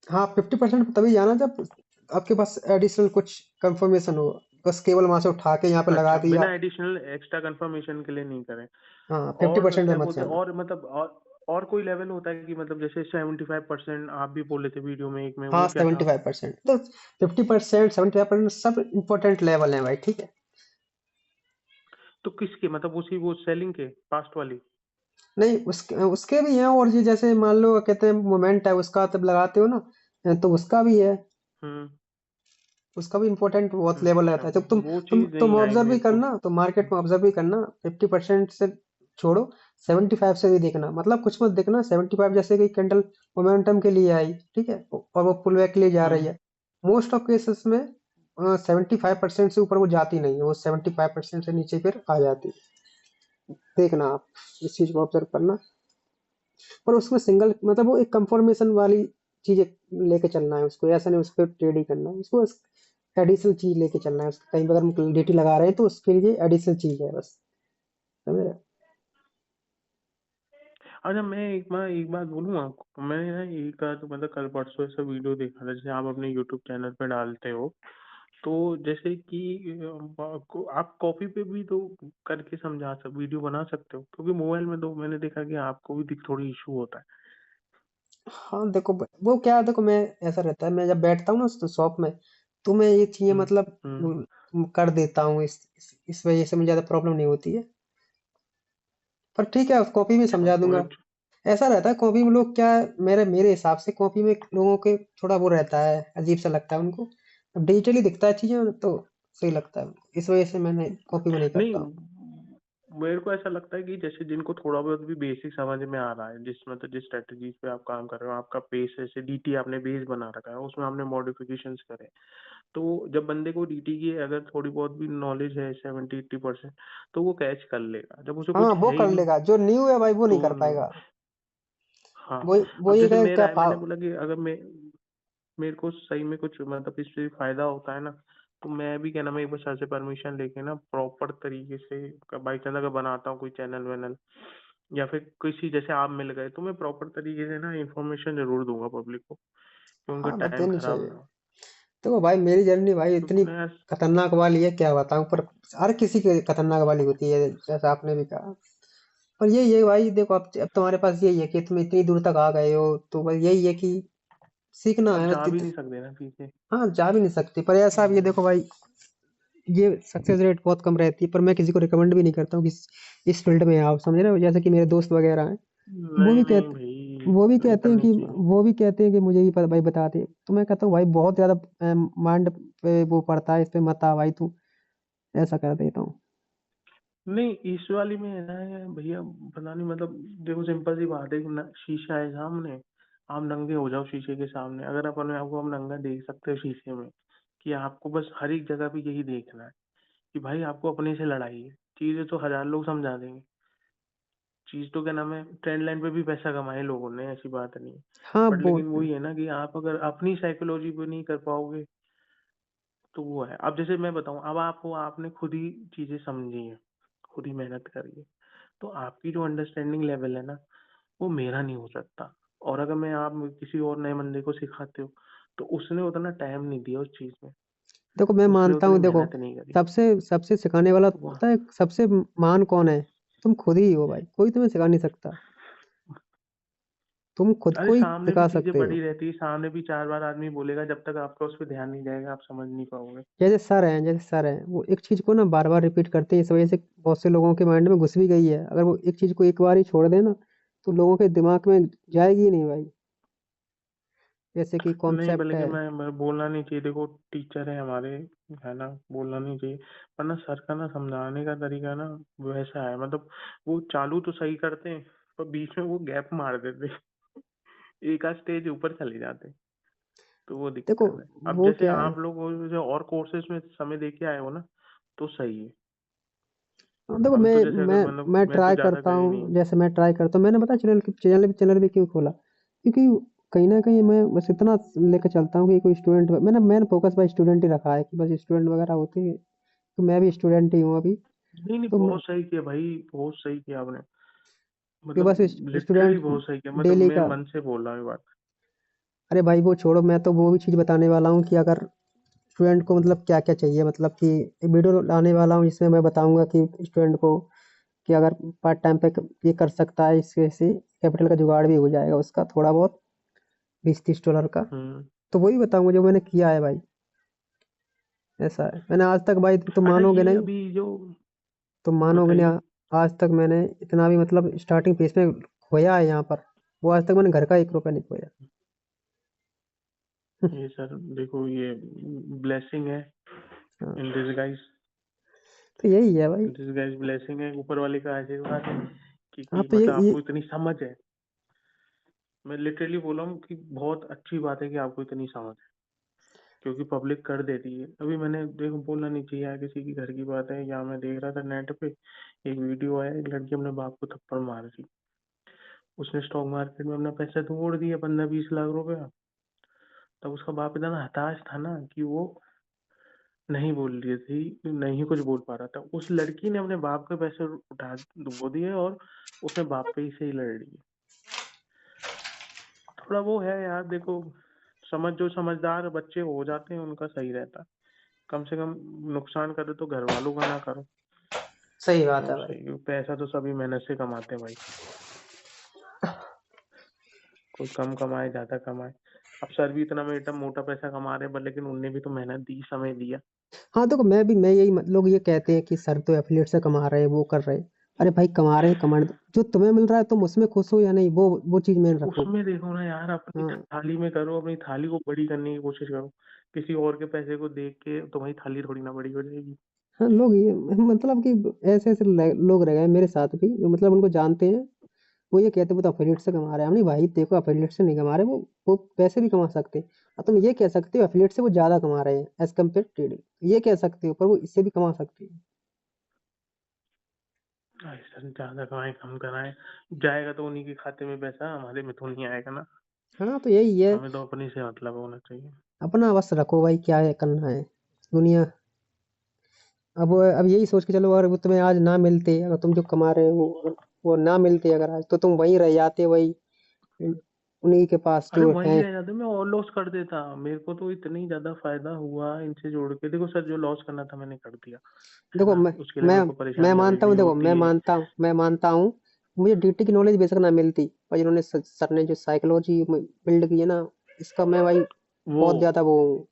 हाँ 50% तभी जाना जब आपके पास एडिशनल कुछ कंफर्मेशन हो। बस केवल वहां से उठा के यहाँ पे लगा अच्छा, दिया। बिना एडिशनल एक्स्ट्रा कंफर्मेशन के लिए नहीं करें। हाँ 50% और में क्या मत बोलते हैं, जाना। और मतलब और कोई लेवल होता है कि मतलब जैसे 75% आप भी बोले थे वीडियो में एक में, हाँ वो क्या था? 75% तो 50% 75% सब इंपॉर्टेंट लेवल है भाई, ठीक है। तो किसके मतलब उसी वो सेलिंग के पास्ट वाली? नहीं उसके उसके भी हैं, और ये जैसे मान लो कहते हैं मोमेंट है उसका, तब लगाते हो ना, तो उसका भी है। हम्म उसका भी इम्पोर्टेंट बहुत लेवल अच्छा, रहता है। जब तुम वो तुम चीज तुम नहीं आई ऑब्जर्व भी मेरे को। करना, तो मार्केट में ऑब्जर्व भी करना, 50% से छोड़ो, 75 से भी देखना, मतलब कुछ मत देखना। 75 जैसे कि कैंडल मोमेंटम के लिए आई, ठीक है, और वो पुल बैक के लिए जा रही हम्म है, मोस्ट ऑफ केसेस में 75% से ऊपर वो जाती नहीं है, वो 75% से नीचे फिर आ जाती है। देखना आप इस चीज को ऑब्जर्व करना। पर उसमें सिंगल मतलब वो एक कंफर्मेशन वाली चीज लेके चलना है उसको, ऐसा नहीं उस पर ट्रेड ही करना है उसको, एडिशनल चीज लेके चलना है उसको। कहीं पर अगर हम डीटी लगा रहे हैं तो उसके लिए एडिशनल चीज है बस, समझ रहे। अच्छा, मैं एक बात बोलूँ आपको। मैंने ना एक आध मतलब कल परसों ऐसा वीडियो देखा था, जैसे आप अपने यूट्यूब चैनल पे डालते हो, तो जैसे कि आप कॉपी पे भी तो करके समझा सब वीडियो बना सकते हो, क्योंकि मोबाइल में तो मैंने देखा कि आपको भी थोड़ी इशू होता है। हाँ देखो वो क्या है, देखो मैं ऐसा रहता है, मैं जब बैठता हूँ ना शॉप में, तो मैं ये चीजें हम्म मतलब हम्म कर देता हूँ। इस वजह से मुझे ज्यादा प्रॉब्लम नहीं होती है। पर ठीक है कॉपी में अच्छा समझा तो दूंगा। ऐसा रहता है कॉपी में लोग क्या, मेरे हिसाब से कॉपी में लोगों के थोड़ा वो रहता है, अजीब सा लगता है उनको। अब डिजिटली दिखता है चीजें तो सही लगता है उनको। इस वजह से मैंने कॉपी में नहीं नहीं, करता हूँ। मेरे को ऐसा लगता है कि जैसे जिनको थोड़ा बहुत भी बेसिक समझ में आ रहा है, जिस मतलब जिस स्ट्रेटजी पे आप काम कर रहे हो, आपका पेस जैसे डीटी आपने बेस बना रखा है, उसमें आपने मॉडिफिकेशंस करे, तो जब बंदे को डीटी की अगर थोड़ी बहुत भी नॉलेज है, 70-80%, तो वो कैच कर लेगा। जब उसे हाँ कुछ वो है ही कर नहीं, लेगा, जो न्यू है भाई वो नहीं तो कर नहीं। पाएगा। हाँ। वो अब ये जैसे कहेगा क्या मेरा है, मैंने फाव। बोला कि अगर मेरे को सही में कुछ मतलब इससे फायदा होता है ना, तो मैं भी क्या नाम है, एक बार सर से परमिशन लेके ना प्रॉपर तरीके से बाई चांस अगर बनाता हूँ कोई चैनल वैनल, या फिर किसी जैसे आप मिल गए, तो मैं प्रॉपर तरीके से ना इन्फॉर्मेशन जरूर दूंगा पब्लिक को, कि उनका हाँ बस टाइम देनी खराब चाहिए। ना हो। देखो भाई मेरी जर्नी भाई क्योंकि इतनी मैं खतरनाक वाली है, क्या बताऊं। पर हर किसी की खतरनाक वाली होती है, जैसा आपने भी कहा। पर यही है भाई, देखो अब तुम्हारे पास यही है कि तुम इतनी दूर तक आ गए हो, तो बस यही है कि सीखना अब है जा भी नहीं सकते ना पीछे। हाँ जा भी नहीं सकती, पर ऐसा अब ये हम्म, देखो भाई, ये सक्सेस रेट बहुत कम रहती है। पर मैं किसी को रिकमेंड भी नहीं करता हूँ कि इस फील्ड में आओ, समझ रहे हो। जैसे कि मेरे दोस्त वगैरह हैं, वो नहीं भी नहीं कहते भाई, वो भी नहीं कहते हैं करनी कि चाहिए। वो भी कहते हैं कि मुझे ही भाई बता दे। तो मैं कहता हूँ भाई बहुत ज्यादा माइंड पे वो पड़ता है, इस पे मत आ भाई तू, ऐसा कर देता हूँ। नहीं, इस वाली में है ना भैया, पता नहीं मतलब, देखो सिंपल सी बात है कि शीशा है सामने, आप नंगे हो जाओ शीशे के सामने। अगर अपने आपको हम नंगा देख सकते हो शीशे में, कि आपको बस हर एक जगह पे यही देखना है कि भाई आपको अपने से लड़ाई है, चीजें तो हजार लोग समझा देंगे, चीज तो क्या नाम है, ट्रेंड लाइन पे भी पैसा कमाए लोगों ने, ऐसी बात नहीं है। हाँ बट वो लेकिन वही है ना कि आप अगर अपनी साइकोलॉजी पे नहीं कर पाओगे तो वो है। अब जैसे मैं बताऊं, अब आपको आपने खुद ही चीजें समझी हैं, खुद ही मेहनत करी है, तो आपकी जो अंडरस्टैंडिंग लेवल है ना, वो मेरा नहीं हो सकता। और अगर मैं आप किसी और नए बंदे को सिखाते हो, तो उसने उतना टाइम नहीं दिया उस चीज में, देखो मैं उसने मानता उतनी हूँ, देखो मेहनत नहीं करी। सबसे सबसे सिखाने वाला तो वो, पता है सबसे महान कौन है? तुम खुद ही हो भाई, कोई तुम्हें सिखा नहीं सकता। तुम खुद अरे को ही सामने भी सिखा चीजें सकते हो। बड़ी रहती है, सामने भी 4 बार आदमी बोलेगा, जब तक आपका उस पर ध्यान नहीं जाएगा आप समझ नहीं पाओगे। जैसे सर हैं वो एक चीज को ना बार बार रिपीट करते हैं, इस वजह से बहुत से लोगों के माइंड में घुस भी गई है। अगर वो एक चीज को एक बार ही छोड़ देना तो लोगों के दिमाग में जाएगी ही नहीं भाई। जैसे कि नहीं कॉन्सेप्ट है। बल्कि मैं बोलना नहीं चाहिए, देखो टीचर है हमारे, है ना, बोलना नहीं चाहिए। पर ना सर का ना समझाने का तरीका ना वैसा है, मतलब वो चालू तो सही करते हैं, पर बीच में वो गैप मार देते हैं। एक आध स्टेज ऊपर चले जाते हैं, तो वो देखो दिक्कत है। अब वो जैसे क्या है। आप लोग वो जो और कोर्सेज में समय दे के आए हो ना, तो सही है। हाँ, देखो हम मैं तो जैसे अगर मैं मतलब मैं मैं तो ट्राई ज्यादा करता गए नहीं हूँ, हूँ। जैसे मैं ट्राई करता हूँ। मैंने पता चैनल भी क्यों खोला, क्योंकि कहीं ना कहीं मैं बस इतना लेकर चलता हूँ कि कोई स्टूडेंट, मैंने फोकस भाई स्टूडेंट ही रखा है कि बस स्टूडेंट वगैरह होते हैं। तो मैं भी स्टूडेंट ही हूँ अभी। नहीं नहीं, तो मैं बहुत सही किया भाई, बहुत सही किया आपने, कि बस मतलब लिटरली स्टूडेंट बहुत सही किया, मतलब डेली मैं का। मन से बोल रहा हूँ ये बात। अरे भाई वो छोड़ो, मैं तो वो भी चीज़ बताने वाला हूँ कि अगर स्टूडेंट को मतलब क्या क्या चाहिए, मतलब कि एक वीडियो लाने वाला हूँ जिसमें मैं बताऊंगा कि स्टूडेंट को कि अगर पार्ट टाइम पे ये कर सकता है, इससे से कैपिटल का जुगाड़ भी हो जाएगा उसका थोड़ा बहुत, 20-30 डॉलर का। हम्म। तो वही बताऊंगा जो मैंने किया है भाई। ऐसा है, मैंने आज तक भाई, तुम अच्छा मानोगे ये नहीं, अभी जो, तुम मानोगे नहीं, बताइए। आज तक मैंने इतना भी मतलब स्टार्टिंग फेज में खोया है यहाँ पर, वो आज तक मैंने घर का 1 रुपया नहीं खोया। ये सर देखो, ये ब्लेसिंग है, हाँ, इन डिसगाइज, तो यही है भाई। डिसगाइज ब्लेसिंग है, ऊपर वाले का आशीर्वाद है हाँ कि तो मतलब ये आपको इतनी समझ है। मैं लिटरली बोला हूँ कि बहुत अच्छी बात है कि आपको इतनी समझ है, क्योंकि पब्लिक कर देती है। अभी मैंने देखो, बोलना नहीं चाहिए यार, किसी की घर की बात है, या मैं देख रहा था नेट पे एक वीडियो आया, एक लड़की अपने बाप को थप्पड़ मार रही, उसने स्टॉक मार्केट में अपना पैसा तोड़ दिया, 15-20 लाख रुपया। तब उसका बाप इतना हताश था ना कि वो नहीं बोल रही थी, नहीं कुछ बोल पा रहा था। उस लड़की ने अपने बाप के पैसे उठा वो दिए, और उसने बाप पे ही से ही लड़ रही है। थोड़ा वो है यार, देखो, समझ, जो समझदार बच्चे हो जाते हैं उनका सही रहता है। कम से कम नुकसान करे तो घर वालों का ना करो, सही बात वो है भाई। सही, क्योंकि पैसा तो सभी मेहनत से कमाते हैं भाई, कोई कम कमाए ज्यादा कमाए। अब सर भी इतना मोटा मोटा पैसा कमा रहे हैं, पर लेकिन उनने भी तो मेहनत दी, समय दिया। हाँ देखो मैं यही लोग ये कहते हैं कि सर तो एफिलिएट से कमा रहे हैं, वो कर रहे हैं। अरे भाई कमा रहे हैं, कमाने दो। जो तुम्हें मिल रहा है तुम उसमें खुश हो या नहीं, वो चीज मेन रखो। उसमें देखो ना यार, अपनी हाँ। थाली में करो, अपनी थाली को बड़ी करने की कोशिश करो। किसी और के पैसे को देख के तुम्हारी थाली थोड़ी ना बड़ी हो जाएगी। हाँ लोग ये मतलब कि ऐसे ऐसे लोग रह गए मेरे साथ भी, जो मतलब उनको जानते हैं। वो ये कहते हैं वो तो एफिलिएट से कमा रहे हैं। हमने भाई देखो, एफिलिएट से नहीं कमा रहे, वो पैसे भी कमा सकते हैं। अब तुम ये कह सकते हो एफिलिएट से वो ज्यादा कमा रहे हैं एज कम्पेयर ट्रेडिंग, ये कह सकते हो, पर वो इससे भी कमा सकते हैं। ऐसा ज्यादा कमाए कम कराए, जाएगा तो उन्हीं के खाते में पैसा, हमारे में तो नहीं आएगा ना। हाँ तो यही है। हमें तो अपने से मतलब होना चाहिए। अपना बस रखो भाई, क्या है करना है दुनिया। अब यही सोच के चलो, अगर वो तुम्हें आज ना मिलते, अगर तुम जो कमा रहे हो अगर वो ना मिलते अगर आज, तो तुम वहीं रह जाते वही उन्हीं के पास अरे जो है। वही रह जाते, मैं और लॉस कर देता, मेरे को तो इतनी ज्यादा फायदा हुआ इनसे जोड़ के। देखो सर, जो लॉस करना था मैंने कर दिया, है देखो ना, मैं उसके लिए मैं मेरे को मैं परेशानी अभी मानता भी हूँ, देखो होती है। मैं मानता हूँ मुझे डीटी की नॉलेज बेशक ना मिलती, पर जिन्होंने सर ने जो साइकोलॉजी बिल्ड की है ना, इसका मैं भाई वो बहुत ज्यादा वो हूँ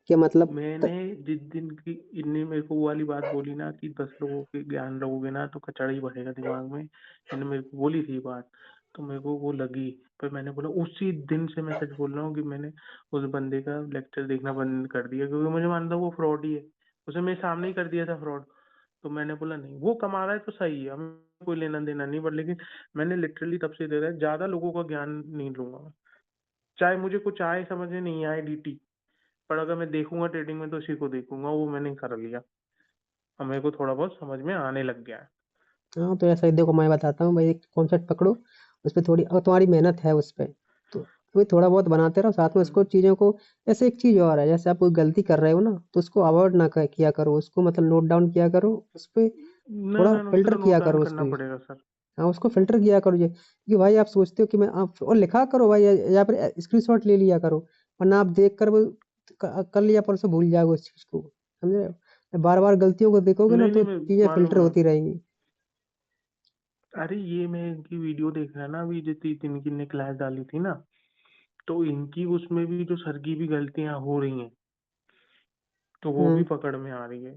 कि मतलब मैंने जिस दिन की इनने मेरे को वो वाली बात बोली ना कि 10 लोगों के ज्ञान रहोगे ना तो कचड़ा ही बढ़ेगा दिमाग में, इन्होंने मेरे को बोली थी बात, तो मेरे को वो लगी। पर मैंने बोला, उसी दिन से मैं सच बोल रहा हूँ कि मैंने उस बंदे का लेक्चर देखना बंद कर दिया, क्योंकि मुझे मानता वो फ्रॉड ही है। उसे मेरे सामने ही कर दिया था फ्रॉड। तो मैंने बोला नहीं, वो कमा रहा है तो सही है, हमें कोई लेना देना नहीं, बट लेकिन मैंने लिटरली तब से दे रहा है, ज्यादा लोगों का ज्ञान नहीं लूंगा मैं। चाहे मुझे कुछ आए समझ में नहीं आए डीटी, पर अगर मैं देखूंगा ट्रेडिंग में तो इसी को देखूंगा, वो मैंने कर लिया। अब मेरे को थोड़ा बहुत समझ में आने लग गया है। हाँ, तो ऐसा ही देखो मैं बताता हूँ भाई, एक कॉन्सेप्ट पकड़ो, उस पे थोड़ी और तुम्हारी मेहनत है उस पे, तो वही थोड़ा बहुत बनाते रहो साथ में उसको हम्म। चीज़ों को। ऐसे एक चीज़ और है, जैसे आप कोई गलती कर रहे हो ना, तो उसको अवॉइड ना किया करो, उसको मतलब नोट डाउन किया करो, उस पे ना थोड़ा ना ना, उसे फिल्टर तो किया नोट डाउन करो करना उसको। पड़ेगा सर। हाँ, उसको फ़िल्टर किया करो ये, कि भाई आप सोचते हो कि मैं आप और लिखा करो भाई, या फिर स्क्रीनशॉट ले लिया करो, वरना आप देख कर वो कल या परसों भूल जाओगे उस चीज़ को, समझ रहे हो? बार-बार गलतियों को देखोगे ना नहीं नहीं, तो मैं चीज़ें मालूम फ़िल्टर है। होती रहेंगी। अरे ये मैं इनकी वीडियो देख रहा ना, अभी जितनी इनकी ने क्लास डाली थी ना, तो इनकी उसमें भी जो सर की भी गलतियां हो रही हैं, तो वो भी हुँ, पकड़ में आ रही है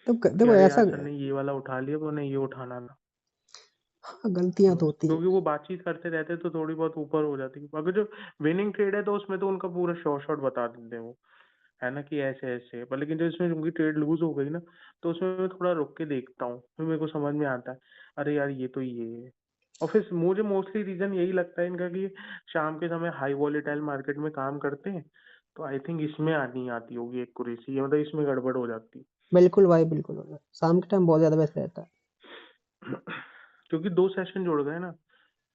तो कि देखो अरे ऐसा, यार सर ने ये वाला उठा लिया, वो नहीं ये उठाना ना। हाँ, गलतियाँ तो बस होती हैं। क्योंकि वो बातचीत करते रहते तो थोड़ी बहुत ऊपर हो जाती, अगर जो विनिंग ट्रेड है तो उसमें तो उनका पूरा शॉर्ट शॉट बता देते हैं वो, है ना कि ऐसे ऐसे है। पर लेकिन जो इसमें उनकी ट्रेड लूज हो गई ना, तो उसमें मैं थोड़ा रुक के देखता हूँ, फिर मेरे को समझ में आता है, अरे यार ये तो ये है। और फिर मुझे मोस्टली रीजन यही लगता है इनका कि शाम के समय हाई वॉलेटाइल मार्केट में काम करते हैं, तो आई थिंक इसमें आनी आती होगी एक्यूरेसी, मतलब इसमें गड़बड़ हो जाती। बिल्कुल भाई, बिल्कुल, शाम के टाइम बहुत ज़्यादा व्यस्त रहता है। क्योंकि दो सेशन जुड़ गए ना,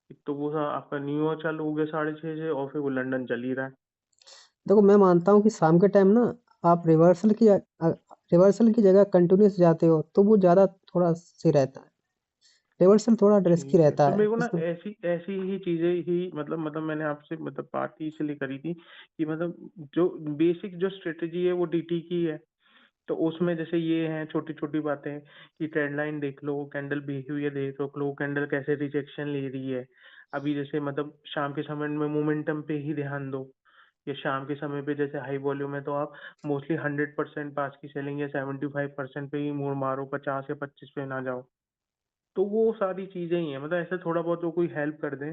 एक तो वो आपका न्यूयॉर्क चालू हो गया 6:30 से, और फिर वो लंदन चल ही रहा है। देखो मैं मानता हूँ कि शाम के टाइम ना आप रिवर्सल की जगह कंटिन्यूअस जाते हो तो वो ज़्यादा थोड़ा सही रहता है। रिवर्सल थोड़ा रिस्की ठीक है, रहता तो है मेरे को ना इसमें। ऐसी ऐसी ही चीजें ही, मतलब मैंने आपसे मतलब बात ही इसलिए करी थी कि मतलब जो बेसिक जो स्ट्रेटेजी है वो डीटी की है, तो उसमें जैसे ये हैं छोटी छोटी बातें कि ट्रेंड लाइन देख लो, कैंडल बिहेवियर देख लो, कैंडल कैसे रिजेक्शन ले रही है। अभी जैसे मतलब शाम के समय में मोमेंटम पे ही ध्यान दो, या शाम के समय पे जैसे हाई वॉल्यूम है तो आप मोस्टली 100% पास की सेलिंग या 75% पे ही मूड मारो, 50 या 25 पे ना जाओ। तो वो सारी चीजें ही है, मतलब ऐसे थोड़ा बहुत जो कोई हेल्प कर दे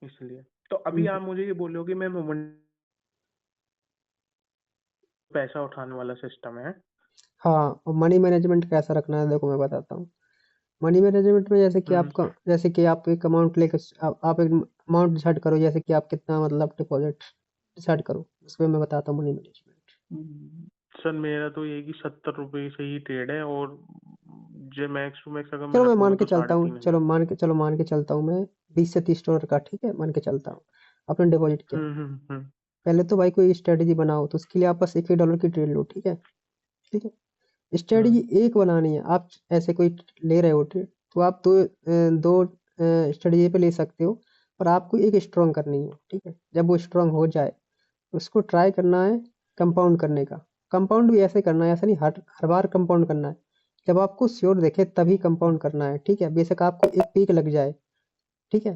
इसलिए। तो अभी हम्म, आप मुझे ये बोलो कि मैं मोमेंट पैसा उठाने वाला सिस्टम है। हाँ, और मनी मैनेजमेंट कैसा रखना है देखो मैं बताता हूँ। मनी मैनेजमेंट में जैसे कि हम्म आपका, जैसे कि आप एक अमाउंट लेके आप एक अमाउंट डिसाइड करो, जैसे कि आप कितना मतलब डिपॉजिट डिसाइड करो, उसमें मैं बताता हूँ मनी मैनेजमेंट। सर मेरा तो ये कि 70 रुपये से ही ट्रेड है, और जो मैक्स टू मैक्स अगर मैं चलो मैं मान रखूंगा के तो चलता साढ़े हूँ, तीन हजार चलो मान के चलता हूँ मैं, 20 से 30 डॉलर का, ठीक है, मान के चलता हूँ आपने डिपॉजिट किया। हम्म। पहले तो भाई कोई स्ट्रेटेजी बनाओ, तो उसके लिए आप बस $1 की ट्रेड लो, ठीक है। ठीक है, हम्म स्ट्रेटेजी एक बनानी है। आप ऐसे कोई ले रहे हो ट्रेड, तो आप दो स्ट्रेटेजी पे ले सकते हो, पर आपको एक स्ट्रॉन्ग करनी है, ठीक है। जब वो स्ट्रॉन्ग हो जाए, उसको ट्राई करना है कंपाउंड करने का। कंपाउंड भी ऐसे करना है, ऐसा नहीं हर हर बार कंपाउंड करना है। जब आपको श्योर दिखे तभी कंपाउंड करना है, ठीक है। बेशक आपको एक पीक लग जाए, ठीक है।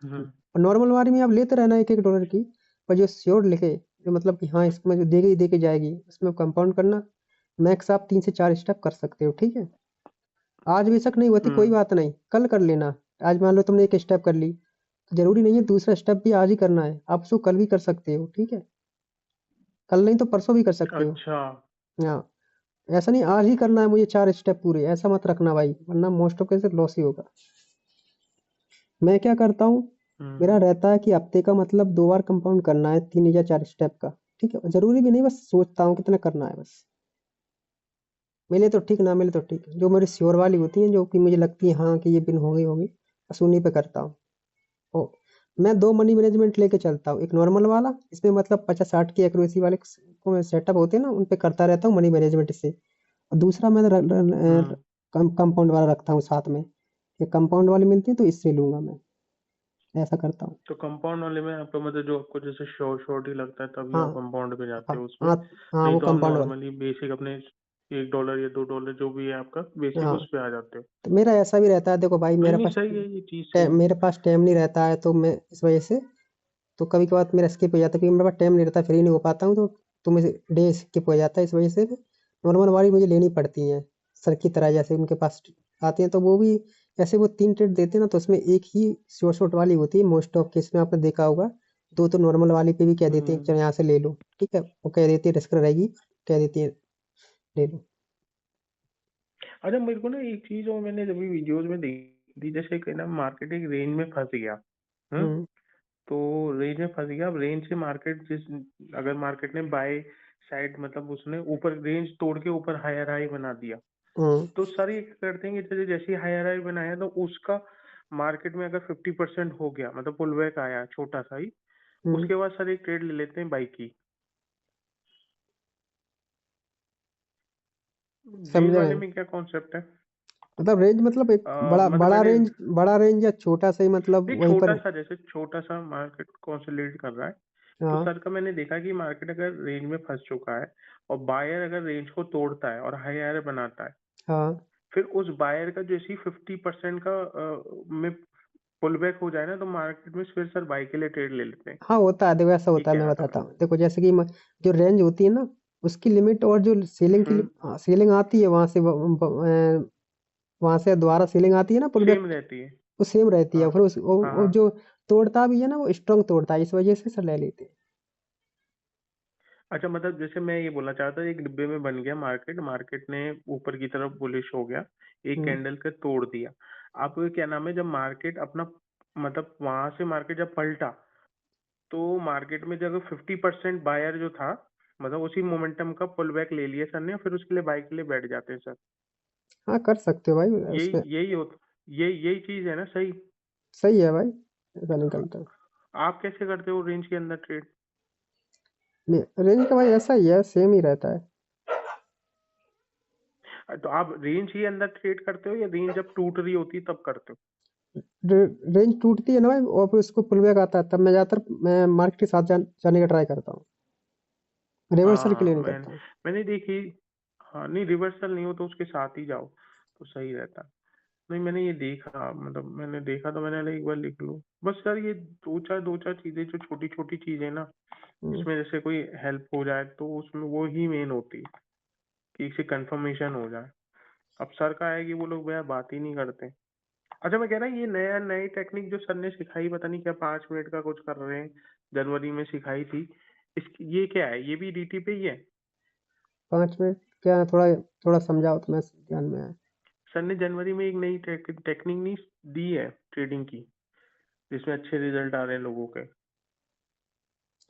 हम्म और नॉर्मल वारी में आप लेते रहना $1 की, पर जो श्योर लिखे, जो मतलब कि हाँ इसमें जो देगी देके जाएगी, उसमें कंपाउंड करना। मैक्स आप 3 से 4 स्टेप कर सकते हो, ठीक है। आज बेशक नहीं होती कोई हम्म बात नहीं, कल कर लेना। आज मान लो तुमने एक स्टेप कर ली, तो जरूरी नहीं है दूसरा स्टेप भी आज ही करना है, आप उसको कल भी कर सकते हो, ठीक है। कल नहीं तो परसों भी कर सकते हो। अच्छा। हाँ, ऐसा नहीं आज ही करना है मुझे 4 स्टेप पूरे, ऐसा मत रखना भाई, वरना मोस्ट ऑफ केसेस लॉस ही होगा। मैं क्या करता हूँ, मेरा हम्म रहता है कि हफ्ते का मतलब 2 बार कंपाउंड करना है, 3 या 4 स्टेप का, ठीक है। जरूरी भी नहीं, बस सोचता हूँ कितना करना है बस। मिले तो ठीक, ना मिले तो ठीक, जो मेरी श्योर वाली होती है, जो कि मुझे लगती है हाँ कि ये पिन होगी होगी, बस उन्हीं पे करता हूँ। ओ, मैं दो मनी मैनेजमेंट लेके चलता हूँ, एक नॉर्मल वाला, इसमें मतलब 50-60 की एक्यूरेसी वाले सेटअप होते हैं ना, उन पे करता रहता हूँ मनी मैनेजमेंट से। और दूसरा मैं हम्म कंपाउंड वाला रखता हूँ साथ में, ये कंपाउंड वाली मिलती है तो इससे लूंगा मैं, ऐसा करता हूँ। तो कंपाउंड वाले में आपका मतलब जो आपको जैसे शॉर्ट ही लगता है तभी हाँ, आप कंपाउंड पे जाते हाँ, हो उसमें, हाँ, हाँ, नहीं वो तो आप कंपाउंड वाला। नॉर्मली बेसिक अपने $1 या $2 जो भी है आपका बेसिक हाँ, उस पे आ जाते हो। तो मेरा ऐसा भी रहता है, देखो भाई नहीं नहीं, सही है, ये चीज़ सही है। मेरे पास टाइम नहीं रहता है, तो मैं इस वजह से, तो कभी कभार मेरा स्किप हो जाता है, क्योंकि मेरे पास टाइम नहीं रहता, फ्री नहीं हो पाता हूँ, तो मुझे डे स्किप हो जाता है, इस वजह से नॉर्मल वाली मुझे लेनी पड़ती हैं। सर की तरह जैसे उनके पास आती हैं, तो वो भी ऐसे वो 3 ट्रेड देते हैं ना, तो उसमें एक ही शॉर्ट शॉर्ट वाली होती है मोस्ट ऑफ केस में, आपने देखा होगा। दो तो नॉर्मल वाली पे भी कह देते हैं कि चलो हम्म। यहाँ से ले लो, ठीक है, वो कह देती है रिस्क रहेगी, कह देती है ले लो। अच्छा, मेरे को ना एक चीज़ और मैंने जब वीडियोस में देखी थी, जैसे कि ना मार्केट एक रेंज में फंस गया। हम्म। हम्म, तो रेंज में फंस गया, अब रेंज से मार्केट जिस, अगर मार्केट ने बाय साइड मतलब उसने ऊपर रेंज तोड़ के ऊपर हायर हाई बना दिया, हम्म, तो सर ये क्या करते हैं कि जैसे जैसे हायर हाई बनाया तो उसका मार्केट में अगर 50% हो गया, मतलब पुल बैक आया छोटा सा ही, हम्म, उसके बाद सर एक ट्रेड ले लेते हैं बाई की। रेंज समझा वाले नहीं। में क्या कॉन्सेप्ट है? मतलब रेंज मतलब एक बड़ा मतलब बड़ा मैंने, रेंज, बड़ा रेंज या छोटा सा ही, मतलब नहीं वहीं छोटा पर। सा, जैसे छोटा सा मार्केट कंसोलिडेट कर रहा है, तो हाँ, सर का मैंने देखा कि मार्केट अगर रेंज में फंस चुका है और बायर अगर रेंज को तोड़ता है और हाई हायर बनाता है, हाँ, फिर उस बायर का जैसे ही 50% का में पुल बैक हो जाए ना, तो मार्केट में फिर सर बाई के लिए ट्रेड ले लेते हैं। हाँ, होता है। देखो ऐसा ये होता है, मैं कहना था बताता मैं। हूँ। देखो जैसे कि जो रेंज होती है ना, उसकी लिमिट और जो सीलिंग की हम्म। सीलिंग आती है वहां से वहां से दोबारा सीलिंग आती है ना पुल बैक, सेम रहती है। वो सेम रहती है। हाँ फिर हाँ वो हाँ। जो तोड़ता भी है ना, वो स्ट्रांग तोड़ता है, इस वजह से सर ले लेते हैं। अच्छा, मतलब जैसे मैं ये बोलना चाहता था, एक डिब्बे में बन गया मार्केट, मार्केट ने ऊपर की तरफ बुलिश हो गया, एक हम्म, कैंडल का तोड़ दिया। आप क्या नाम है, जब मार्केट अपना, मतलब वहां से मार्केट जब पलटा, तो मार्केट में जब 50% बायर जो था, मतलब उसी मोमेंटम का पुल बैक ले लिया सर ने, फिर उसके लिए बाई के लिए बैठ जाते हैं सर। हाँ, कर सकते हो भाई उसमें। यही यही होता, यही चीज है ना, सही? सही है भाई, ऐसा हाँ। निकलता है। आप कैसे करते हो रेंज के अंदर ट्रेड? रेंज का भाई ऐसा ही है, सेम ही रहता है। तो आप रेंज के अंदर ट्रेड करते हो या रेंज जब टूट रही होती है तब करते हो? रेंज टूटती है ना भाई, और फिर उसको पुल बैक आता है, तब मैं ज्यादातर मैं मार्केट के साथ जाने का ट्राई करता हूँ, रिवर्सल के हाँ लिए नहीं करता हूँ। मैंने देखी। हाँ नहीं, रिवर्सल नहीं हो तो उसके साथ ही जाओ तो सही रहता। नहीं मैंने ये देखा, मतलब मैंने देखा तो मैंने एक बार लिख लूँ बस सर। ये दो चार चीजें जो छोटी छोटी चीजें ना, हम्म, इसमें जैसे कोई हेल्प हो जाए तो उसमें वो ही मेन होती है कि इसे कंफर्मेशन हो जाए। अब सर का है कि वो लोग भैया बात ही नहीं करते। अच्छा मैं कह रहा ये नया नई टेक्निक जो सर ने सिखाई, पता नहीं क्या 5 मिनट का कुछ कर रहे हैं, जनवरी में सिखाई थी, इसकी ये क्या है, ये भी डीटी पे ही है? 5 मिनट क्या है, थोड़ा थोड़ा समझाओ तो मैं ध्यान में आया। सर ने जनवरी में एक नई टेक्निक नहीं दी है ट्रेडिंग की, जिसमें अच्छे रिजल्ट आ रहे हैं लोगों के।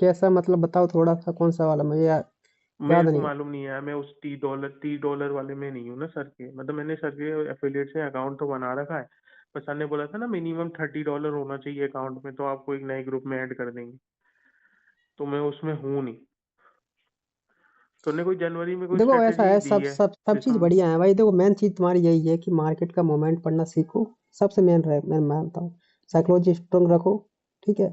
कैसा मतलब बताओ थोड़ा सा, कौन सा वाला, मुझे मेरे याद को नहीं है। मालूम नहीं है, मैं उस टी डॉलर वाले में नहीं हूँ ना सर के, मतलब मैंने सर के एफिलिएट से अकाउंट तो बना रखा है, पर सर ने बोला था ना मिनिमम $30 होना चाहिए अकाउंट में, तो आपको एक नए ग्रुप में ऐड कर देंगे, तो मैं उसमें हूँ नहीं। तो उन्होंने कोई जनवरी में कोई देखो ऐसा स्ट्रेटेजी है, दी सब है? सब सब चीज दिसंबर। बढ़िया है भाई। देखो मेन चीज तुम्हारी यही है कि मार्केट का मोमेंट पढ़ना सीखो, सबसे मेन रहे। मैं मानता हूँ साइकोलॉजी स्ट्रांग रखो, ठीक है।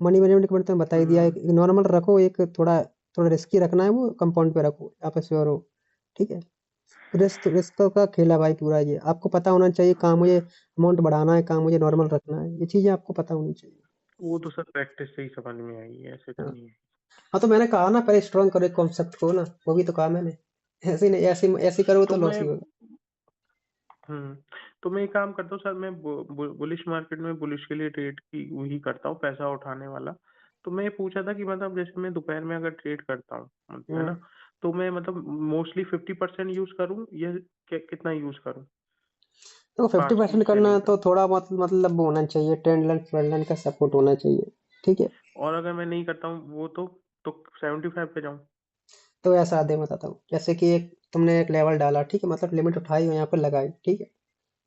मनी मैनेजमेंट के बारे में तुम्हें बता ही दिया, एक हम्म। नॉर्मल रखो, एक थोड़ा थोड़ा रिस्की रखना है, वो कंपाउंड पे रखो, यहाँ पे श्योर हो, ठीक है। रिस्क रिस्क का खेल है भाई पूरा, ये आपको पता होना चाहिए, कहाँ मुझे अमाउंट बढ़ाना है, कहाँ मुझे नॉर्मल रखना है, ये चीजें आपको पता होनी चाहिए। वो तो सर प्रैक्टिस से ही समझ में आई है, ऐसे तो हाँ, नहीं है। हाँ, तो मैंने कहा ना पहले स्ट्रांग करो कॉन्सेप्ट को ना, वो भी तो कहा मैंने। ऐसे नहीं, ऐसे ऐसे करो तो तो लॉस मैं ही होगा। हम्म तो मैं एक काम करता हूँ सर, मैं बुलिश मार्केट में बुलिश के लिए ट्रेड की वही करता हूँ, पैसा उठाने वाला। तो मैं ये पूछा था कि मतलब जैसे मैं दोपहर में अगर ट्रेड करता हूँ, है हम्म। ना, तो मैं मतलब मोस्टली 50% यूज करूँ या कितना यूज करूँ? तो फिफ्टी फास्ट परसेंट करना सेलिंग है पे। तो थोड़ा बहुत मतलब वो होना चाहिए, ट्रेंड लाइन ट्रेंड लाइन का सपोर्ट होना चाहिए, ठीक है। और अगर मैं नहीं करता हूँ वो तो 75 पे जाऊँ? तो ऐसा आधे बताता हूँ, जैसे कि एक तुमने एक लेवल डाला, ठीक है, मतलब लिमिट उठाई और यहाँ पर लगाई, ठीक है।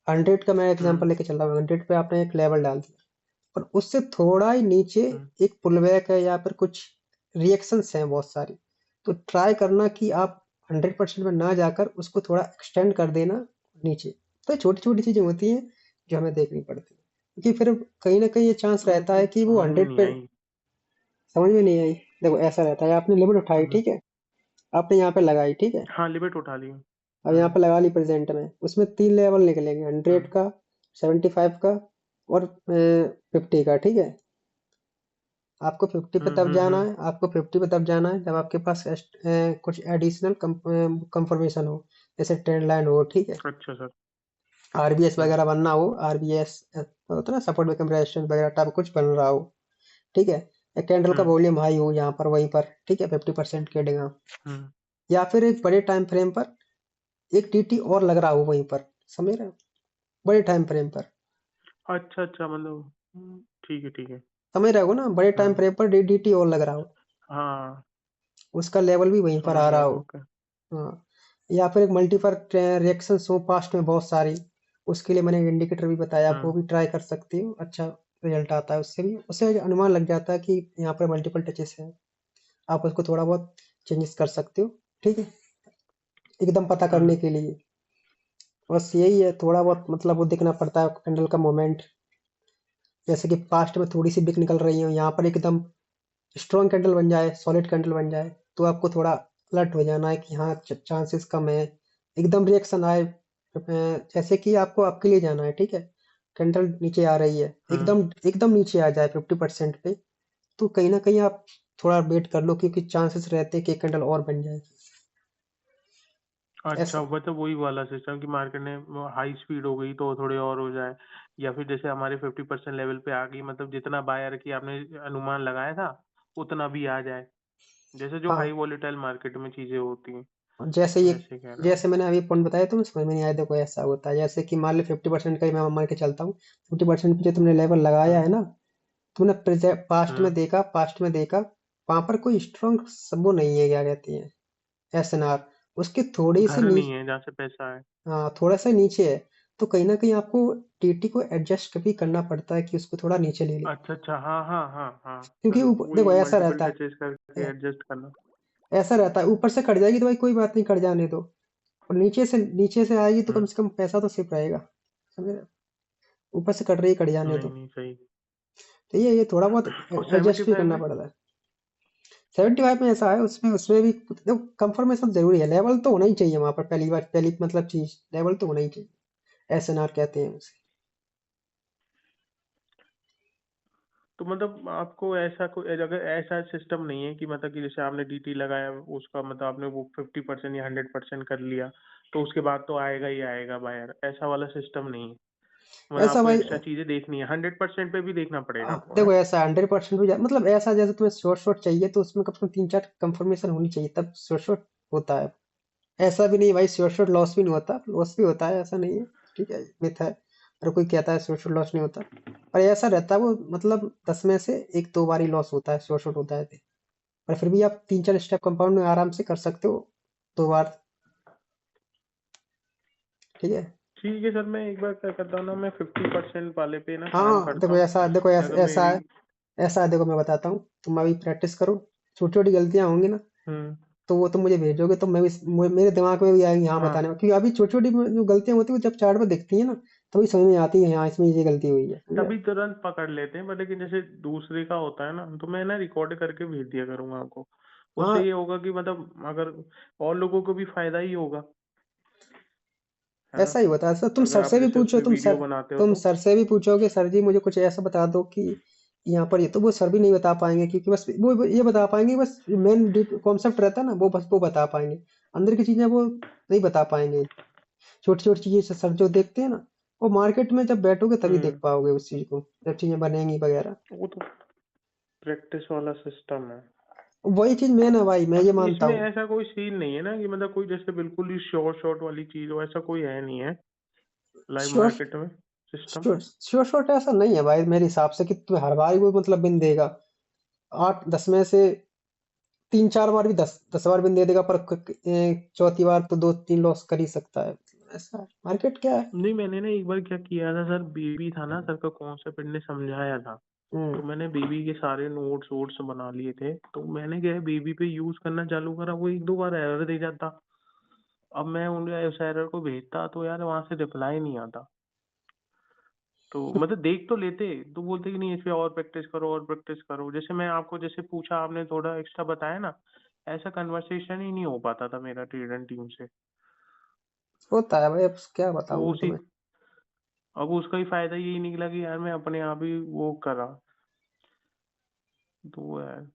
100 का मैं एग्जांपल हम्म। लेके चल रहा हूँ, 100 पे आपने एक लेवल डाल दिया, पर उससे थोड़ा ही नीचे हम्म। एक पुलबैक है, या फिर कुछ रिएक्शंस हैं बहुत सारी। तो ट्राई करना कि आप 100% में ना जाकर उसको थोड़ा एक्सटेंड कर देना नीचे। तो छोटी छोटी चीजें होती हैं जो हमें देखनी पड़ती है, क्योंकि फिर कहीं ना कहीं ये चांस रहता है कि वो समझ में 100 नहीं पे। आई। समझ में नहीं आई। देखो ऐसा रहता है, आपने लिमिट उठाई, हम्म। ठीक है, आपने यहाँ पे लगाई, ठीक है। हाँ लिमिट उठा ली। अब यहाँ हम्म। पे लगा ली प्रेजेंट में, उसमें 3 लेवल निकलेंगे, 100 हम्म। का, 75 का और 50 का, ठीक है। आपको 50 पे तब जाना हम्म। है, आपको 50 पे तब जाना है जब आपके पास कुछ एडिशनल कंफर्मेशन हो, जैसे ट्रेंड लाइन हो, ठीक है। अच्छा सर। आरबीएस हम्म। वगैरह बनना हो, आरबीएस होता है ना, सपोर्ट विकम रेजिस्टेंस वगैरह टाइप कुछ बन रहा हो, ठीक है। एक कैंडल का हम्म। वॉल्यूम हाई हो यहाँ पर, वहीं पर, ठीक है, 50% के डेगा, हम्म। या फिर एक बड़े टाइम फ्रेम पर एक टीटी और लग रहा हो वहीं पर, समझ रहे हो, बड़े टाइम फ्रेम पर। अच्छा अच्छा, मतलब ठीक है ठीक है। समझ रहे हो ना, बड़े टाइम हम्म। फ्रेम पर डीडीटी और लग रहा हो, हाँ उसका लेवल भी वहीं पर समझ आ रहा गया। हो। ओके। हाँ, या फिर एक मल्टीपल रिएक्शंस हो पास्ट में बहुत सारी, उसके लिए मैंने इंडिकेटर भी बताया, आप वो हम्म। भी ट्राई कर सकती हो, अच्छा रिजल्ट आता है उससे भी, उससे अनुमान लग जाता है कि यहाँ पर मल्टीपल टचेस हैं, आप उसको थोड़ा बहुत चेंजेस कर सकते हो, ठीक है, एकदम पता करने हम्म। के लिए। बस यही है, थोड़ा बहुत मतलब वो देखना पड़ता है कैंडल का मोमेंट, जैसे कि पास्ट में थोड़ी सी बिक निकल रही हो, यहाँ पर एकदम स्ट्रॉन्ग कैंडल बन जाए, सॉलिड कैंडल बन जाए, तो आपको थोड़ा अलर्ट हो जाना है कि हाँ चांसेस कम है, एकदम रिएक्शन आए, जैसे कि आपको आपके लिए जाना है, ठीक है, कैंडल नीचे आ रही है, हम्म। एकदम एकदम नीचे आ जाए 50% पे, तो कहीं ना कहीं आप थोड़ा वेट कर लो, क्योंकि चांसेस रहते हैं कि एक कैंडल और बन जाएगी, अच्छा, ऐसा। मतलब वही वाला सिस्टम कि मार्केट ने हाई स्पीड हो गई तो थोड़े और हो जाए, या फिर जैसे हमारे 50% लेवल पे आ गई, मतलब जितना बायर की आपने अनुमान लगाया था उतना भी आ जाए, जैसे जो हाई हाँ, वॉलेटाइल मार्केट में चीजें होती हैं, और जैसे ये, वैसे कह रहा हूँ। जैसे मैंने अभी पॉइंट बताया तुम्हें समझ में नहीं आया, देखो ऐसा होता है, जैसे कि मान लो 50% का ही मैं मान के चलता हूँ, 50% जो तुमने लेवल लगाया हम्म। है ना, तुमने हम्म। पास्ट में देखा, वहां पर कोई स्ट्रॉन्ग वो नहीं है, क्या कहती है, एसएनआर, उसके थोड़ी से घर नहीं नीचे, है जहाँ से पैसा है। हाँ थोड़ा सा नीचे है, तो कहीं ना कहीं आपको टीटी को एडजस्ट कभी करना पड़ता है कि उसको थोड़ा नीचे ले ले, अच्छा अच्छा, हाँ हाँ हाँ हाँ। क्योंकि देखो वही ऐसा मल्टीपल रहता टचेस करके है, एडजस्ट करना। ऐसा रहता है, ऊपर से कट जाएगी तो भाई कोई बात नहीं, कट जाने दो, और नीचे से आएगी तो कम हम्म। से कम पैसा तो सेफ रहेगा, समझे, ऊपर से कट रही है, कट जाने नहीं दो, नहीं, सही। तो ये थोड़ा बहुत और एडजस्ट भी 75 करना में? पड़ता है। 75 में ऐसा है, उसमें उसमें भी देखो कंफर्मेशन जरूरी है, लेवल तो होना ही चाहिए वहां पर, पहली बार पहली मतलब चीज लेवल तो होना ही चाहिए, एसएनआर कहते हैं उसे। तो मतलब आपको ऐसा कोई अगर ऐसा सिस्टम नहीं है कि मतलब कि जैसे आपने डीटी लगाया उसका मतलब आपने वो 50% या 100% कर लिया तो उसके बाद तो आएगा ही आएगा बायर, ऐसा वाला सिस्टम नहीं है, मतलब ऐसा आपको भाई, एक्स्ट्रा चीजें देखनी है, 100% पे भी देखना पड़ेगा आपको, है? देखो ऐसा 100% भी मतलब ऐसा, जैसे तुम्हें शॉर्ट शॉर्ट चाहिए तो उसमें कम से कम 3-4 कंफर्मेशन होनी चाहिए, तब शॉर्ट शॉर्ट होता है, ऐसा भी नहीं भाई शॉर्ट शॉर्ट लॉस भी नहीं होता, लॉस भी होता है, ऐसा नहीं है, ठीक है, मिथ है, अगर कोई कहता है शॉर्ट शॉर्ट लॉस नहीं होता, पर ऐसा रहता है वो, मतलब 10 में से एक दो बार ही लॉस होता है, शॉर्ट शॉर्ट होता है तो। पर फिर भी आप 3-4 स्टेप कंपाउंड में आराम से कर सकते हो, 2 बार, ठीक है। ठीक है सर, मैं एक बार क्या करता हूँ ना, मैं 50% वाले पे ना काम हाँ करता देखो हूँ, ऐसा, देखो कि ऐसा अगर ऐसा मेरी। है, ऐसा है, देखो मैं बताता हूँ, तुम अभी प्रैक्टिस करो, छोटी छोटी गलतियां होंगी ना, हम्म। तो वो तुम मुझे भेजोगे तो मैं भी, मेरे दिमाग में भी आएंगी यहाँ हाँ, बताने में, क्योंकि अभी छोटी छोटी जो गलतियां होती है वो जब चार्ट में दिखती है ना, तभी समझ में आती है, यहाँ इसमें ये गलती हुई है, समझे। तभी तुरंत पकड़ लेते हैं, पर लेकिन जैसे दूसरे का होता है ना तो मैं ना रिकॉर्ड करके भेज दिया करूंगा आपको, उससे हाँ ये होगा कि मतलब अगर और लोगों को भी फायदा ही होगा, है ना? ऐसा ही होता है सर, तुम अगर सर आप से भी जैसे पूछो, उसमें वीडियो बनाते हो तुम तो। सर से भी पूछोगे, सर जी मुझे कुछ ऐसा बता दो कि यहाँ पर ये, तो वो सर भी नहीं बता पाएंगे, क्योंकि बस वो ये बता पाएंगे, बस मेन कॉन्सेप्ट रहता है ना, वो बस वो बता पाएंगे, अंदर की चीजें वो नहीं बता पाएंगे, छोटी छोटी चीजें सर जो देखते हैं ना, वो मार्केट में जब बैठोगे तभी देख हम्म। पाओगे उस चीज को, जब चीजें बनेंगी वगैरह, वो तो प्रैक्टिस वाला सिस्टम है। वही चीज मेन है भाई, मैं ये बाकी मानता इसमें हूँ। ऐसा कोई सीन नहीं है ना कि मतलब कोई जैसे बिल्कुल ही शॉर्ट शॉर्ट वाली चीज हो, ऐसा कोई है नहीं है लाइव श्योर, मार्केट में सिस्टम। श्योर शॉट ऐसा नहीं है भाई मेरे हिसाब से कि तुम्हें हर बार ही वो मतलब बिन देगा, 8-10 में से 3-4 बार भी 10 बार भी दे देगा, पर चौथी बार तो 2-3 लॉस कर ही सकता है, ऐसा मार्केट क्या है। नहीं, मैंने ना एक बार क्या किया था सर, बेबी था ना सर का कॉन्सेप्ट ने समझाया था, हम्म। तो मैंने बेबी के सारे नोट्स वोट्स बना लिए थे, तो मैंने क्या है बेबी पे यूज करना चालू करा, वो एक दो बार एरर दे जाता, अब मैं उस एरर को भेजता तो यार वहां से रिप्लाई नहीं आता, तो मतलब देख तो लेते, तो बोलते कि नहीं इस पे और प्रैक्टिस करो, जैसे मैं आपको जैसे पूछा आपने थोड़ा एक्स्ट्रा बताया ना, ऐसा कन्वर्सेशन ही नहीं हो पाता था मेरा ट्रेडर टीम से। होता है भाई, अब क्या तो बताऊं मैं उसी तुम्हें। अब उसका ही फायदा यही निकला कि यार मैं अपने आप ही वो करा, तो वो है।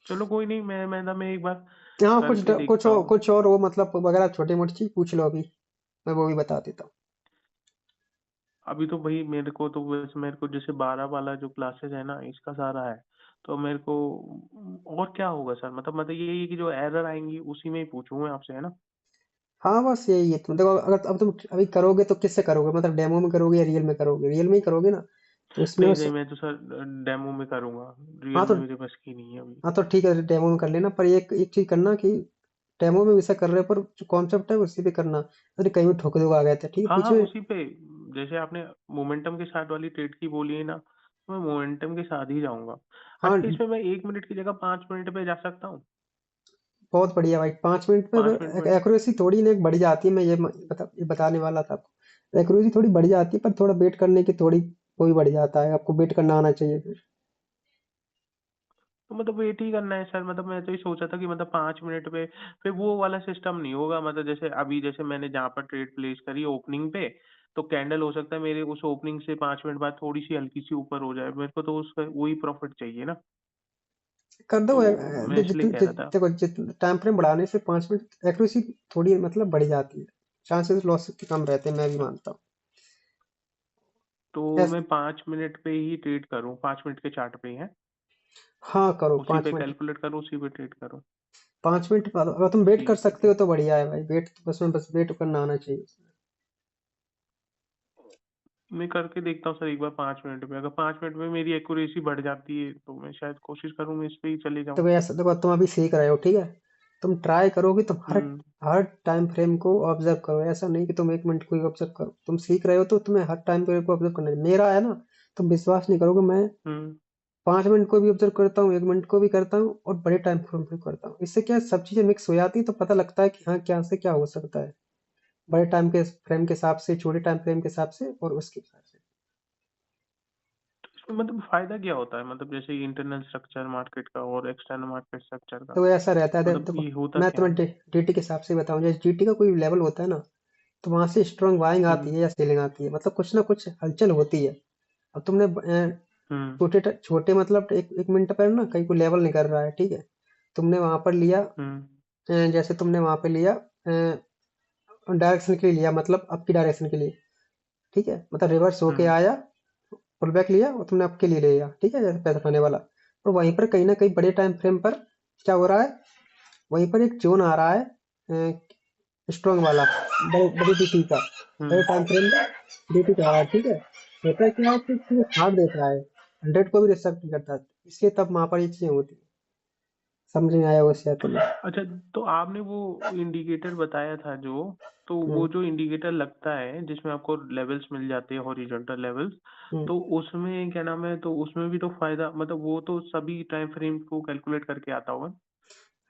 चलो कोई नहीं, मैं एक बार हाँ करके देखता हूँ। कुछ और वो मतलब वगैरह छोटी मोटी चीज पूछ लो अभी, मैं वो भी बता देता हूँ। अभी तो भाई मेरे को तो वैसे मेरे को जैसे 12 वाला जो क्लासेस है ना इसका सारा है, तो मेरे को और क्या होगा सर, मतलब यही है कि जो एरर आएंगी उसी में ही पूछूंगा आपसे, है ना? हाँ बस यही है, तुम देखो अगर अब तुम अभी करोगे तो किससे करोगे, मतलब डेमो में करोगे या रियल में करोगे, रियल में ही करोगे ना, तो इसमें नहीं बस। नहीं, मैं तो सर डेमो में करूंगा, रियल हाँ तो में मेरे बस की नहीं है अभी। हाँ तो ठीक है, डेमो में कर लेना, पर एक एक चीज करना कि डेमो में वैसा कर रहे हो, पर जो कॉन्सेप्ट है उसी पे करना। अरे कहीं भी ठोक दोगे आ गए थे, ठीक है, हाँ बीच हाँ, में। उसी पे। जैसे आपने मोमेंटम के साथ वाली ट्रेड की बोली है ना, तो मैं मोमेंटम के साथ ही जाऊंगा। हाँ, अच्छा, इसमें मैं 1 मिनट की जगह 5 मिनट पे जा सकता हूँ? बहुत बढ़िया भाई, 5 मिनट पाँच मिनट में में। एक्यूरेसी थोड़ी ना बढ़ जाती है। मैं ये बताने वाला था आपको, एक्यूरेसी थोड़ी बढ़ जाती है, पर थोड़ा वेट करने की थोड़ी वो भी बढ़ जाता है, आपको वेट करना आना चाहिए फिर। तो मतलब वेट ही करना है सर? मतलब मैं तो ये सोचा था कि मतलब 5 मिनट पे फिर वो वाला सिस्टम नहीं होगा। मतलब जैसे अभी जैसे मैंने जहाँ पर ट्रेड प्लेस करी ओपनिंग पे, तो कैंडल हो सकता है मेरे उस ओपनिंग से 5 मिनट बाद थोड़ी सी हल्की सी ऊपर हो जाए, मेरे को तो उसका वही प्रॉफिट चाहिए ना। कर दो। तो मैं इसलिए कह रहा था। देखो, जितना टाइम फ्रेम बढ़ाने से 5 मिनट एक्यूरेसी थोड़ी मतलब बढ़ जाती है, चांसेस लॉस के कम रहते हैं, मैं भी मानता हूँ। तो ऐस- मैं 5 मिनट पे ही ट्रेड करूँ? 5 मिनट के चार्ट पे ही है? हाँ, करो उसी पाँच पे मिनट कैलकुलेट करूँ, उसी पे ट्रेड करूँ? 5 मिनट बाद अगर तुम वेट कर ठीक है, सकते ठीक। हो तो बढ़िया है भाई। वेट तो बस वेट करना आना चाहिए उसमें। मैं करके देखता हूँ सर एक बार 5 मिनट में। अगर 5 मिनट में मेरी एक्यूरेसी बढ़ जाती है तो मैं शायद कोशिश करूँ मैं इस पे ही चले तो जाऊँ। भाई ऐसा देखो, तुम अभी सीख रहे हो, ठीक है, तुम ट्राई करो कि तुम हर हम्म। हर टाइम फ्रेम को ऑब्जर्व करो। ऐसा नहीं कि तुम 1 मिनट को ही ऑब्जर्व करो। तुम सीख रहे हो तो तुम्हें हर टाइम फ्रेम को ऑब्जर्व करना है। मेरा है ना, तुम विश्वास नहीं करोगे, मैं हम्म। 5 मिनट को भी ऑब्जर्व करता हूँ, 1 मिनट को भी करता हूँ, और बड़े टाइम फ्रेम को भी करता हूँ। इससे क्या है, सब चीजें मिक्स हो जाती है, तो पता लगता है कि हाँ, क्या से क्या हो सकता है, बड़े टाइम के फ्रेम के हिसाब से, छोटे टाइम फ्रेम के हिसाब से, और उसके हिसाब से। इसमें मतलब फायदा क्या होता है? मतलब जैसे इंटरनल स्ट्रक्चर मार्केट का और एक्सटर्नल मार्केट स्ट्रक्चर का, तो ऐसा रहता है, मतलब देखो, ये होता मैं क्या तुम्हें है? जीटी के हिसाब से बताऊं। जैसे जीटी का कोई लेवल होता है ना, तो वहां से स्ट्रॉन्ग बाइंग आती हम्म। है या सेलिंग आती है, मतलब कुछ ना कुछ हलचल होती है। अब तुमने हम्म। छोटे मतलब एक मिनट पर ना, कहीं कोई लेवल नहीं कर रहा है, ठीक है, तुमने वहां पर लिया, हम्म। जैसे तुमने वहां पे लिया डायरेक्शन के लिए लिया, मतलब अप की डायरेक्शन के लिए, ठीक है, मतलब रिवर्स होके हम्म। आया, पुल बैक लिया और तुमने अप के लिए ले लिया, ठीक है, जैसे पैसा खाने वाला। और वहीं पर कहीं ना कहीं बड़े टाइम फ्रेम पर क्या हो रहा है, वहीं पर एक जोन आ रहा है स्ट्रॉन्ग वाला, बड़ी डी का, बड़े हम्म। टाइम फ्रेम में डी का आ रहा है, ठीक है। होता है क्या है कि वो हार्ड देख रहा है, 100 को भी रिस्पेक्ट नहीं करता, इसलिए तब वहां पर ये चीजें होती है। समझ नहीं आया वो शायद तुम्हें। अच्छा, तो आपने वो इंडिकेटर बताया था जो, तो हम्म। वो जो इंडिकेटर लगता है जिसमें आपको लेवल्स मिल जाते हैं, हॉरिजॉन्टल लेवल्स, हम्म। तो उसमें क्या नाम है, तो उसमें भी तो फायदा, मतलब वो तो सभी टाइम फ्रेम को कैलकुलेट करके आता होगा?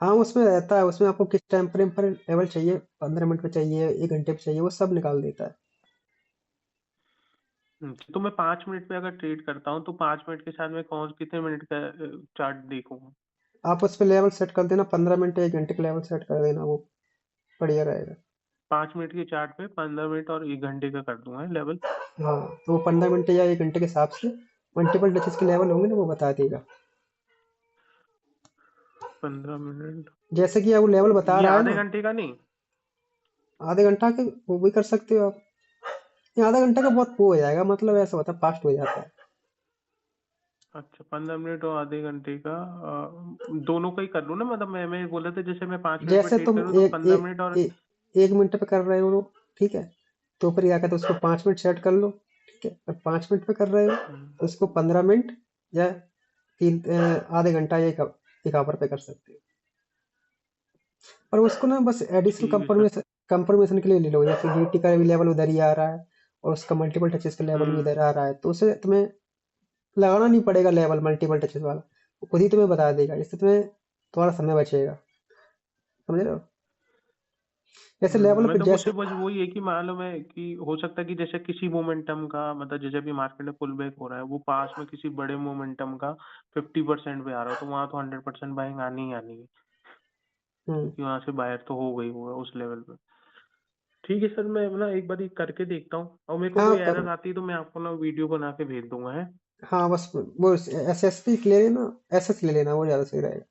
हाँ, उसमें रहता है, उसमें आपको किस टाइम फ्रेम पर लेवल चाहिए, 15 मिनट पे चाहिए, 1 घंटे पे चाहिए, वो सब निकाल देता है। तो मैं 5 मिनट पे अगर ट्रेड करता हूँ तो 5 मिनट के साथ मैं कौन कितने मिनट का चार्ट देखूंगा? आप उस पर लेवल सेट कर देना, 15 मिनट 1 घंटे का लेवल सेट कर देना, वो बढ़िया रहेगा। 5 मिनट के चार्ट पे 15 मिनट और 1 घंटे का कर दूंगा लेवल। हाँ, तो वो 15 मिनट या 1 घंटे के हिसाब से मल्टीपल टचेस के लेवल होंगे ना, वो बता देगा। 15 मिनट। जैसे कि अब वो लेवल बता ये रहा है आधे ना, घंटे का नहीं? आधे घंटा के वो भी कर सकते हो आप। ये आधा घंटा का बहुत वो हो जाएगा, मतलब ऐसा होता है, फास्ट हो जाता है। अच्छा, 15 मिनट और आधे घंटे का दोनों का ही कर लूँ ना? मतलब मैं बोला था जैसे मैं 5 मिनट पे जैसे ट्रेड तुम करूँ तो 15 मिनट और। 1 मिनट पे कर रहे हो, ठीक है, तो फिर क्या कहते हैं, उसको 5 मिनट सेट कर लो, ठीक है। और 5 मिनट पे कर रहे हो हम्म, तो उसको 15 मिनट या आधे घंटा या एक आवर पे कर सकते हो। और उसको ना बस एडिशनल ठीक है सर। कंफर्मेशन के लिए ले लो, जैसे जीटी का भी लेवल उधर ही आ रहा है, और उसका मल्टीपल टचेस का लेवल भी हम्म। उधर आ रहा है, तो उसे तुम्हें लगाना नहीं पड़ेगा लेवल मल्टीपल टचेस वाला, वो खुद ही तुम्हें बता देगा, इससे तुम्हें तुम्हारा समय बचेगा। समझ रहे हो, जैसे लेवल पे मतलब जैसे। उसे बस वही है कि मालूम है कि हो सकता है कि जैसे किसी मोमेंटम का, मतलब जैसे भी मार्केट में पुल बैक हो रहा है वो पास में किसी बड़े मोमेंटम का 50% पे आ रहा हो, तो वहां तो 100% बाइंग आनी ही आनी है, हम्म। क्योंकि वहां से बायर तो हो गई होगा उस लेवल पे। ठीक है सर, मैं ना एक बार ये करके देखता हूँ, और मेरे को हाँ, कोई एरर करो। आती है तो मैं आपको ना वीडियो बना के भेज दूंगा है। हाँ, बस वो एसएसपी ले लेना, एसएस ले लेना, वो ज्यादा सही रहेगा।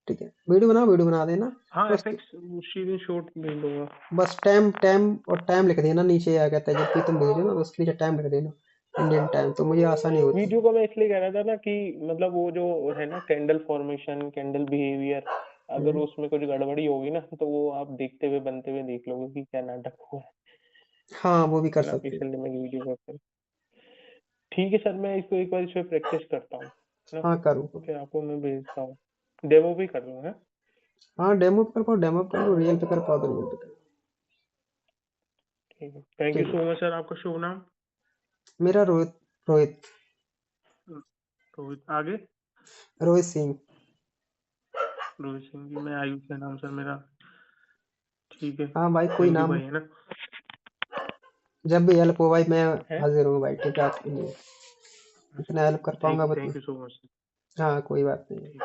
ठीक है, वीडियो बना देना। हाँ, और उसके एफएक्स सीरीज शॉट भेज दूंगा। बस टाइम टाइम और टाइम लिख देना नीचे, आ कहता है जब भी तुम भेज रहे हो ना, तो उसके नीचे टाइम लिख देना, इंडियन टाइम, तो मुझे आसानी होती वीडियो है। का मैं इसलिए कह रहा था ना कि मतलब वो जो है ना कैंडल फॉर्मेशन, कैंडल बिहेवियर, अगर हम्म। उसमें कुछ गड़बड़ी होगी ना तो वो आप देखते हुए बनते हुए देख लोगे कि क्या नाटक हुआ हाँ, वो भी कर है ना, सकते हो। इसलिए मैं वीडियो कर। ठीक है सर, मैं इसको एक बार इस पे प्रैक्टिस करता हूँ, है ना? हाँ, करो। फिर आपको मैं भेजता हूँ, डेमो भी कर दूंगा। हाँ डेमो पे कर पाओ डेमो पे कर लो, रियल पे कर पाओ तो रियल पे कर लो। ठीक है, थैंक यू ठीक है। So much sir. आपका शुभ नाम? मेरा रोहित। रोहित। रोहित, आगे? रोहित सिंह। रोहित सिंह जी, मैं आयुष है नाम सर मेरा। ठीक है, हाँ भाई कोई थैंक यू नाम, भाई, है ना? जब भी हेल्प हो भाई मैं है, हाजिर हूँ भाई, ठीक है आपके लिए, इतना हेल्प कर ठीक पाऊंगा है, बता। Thank you so much. हाँ कोई बात नहीं। ठीक।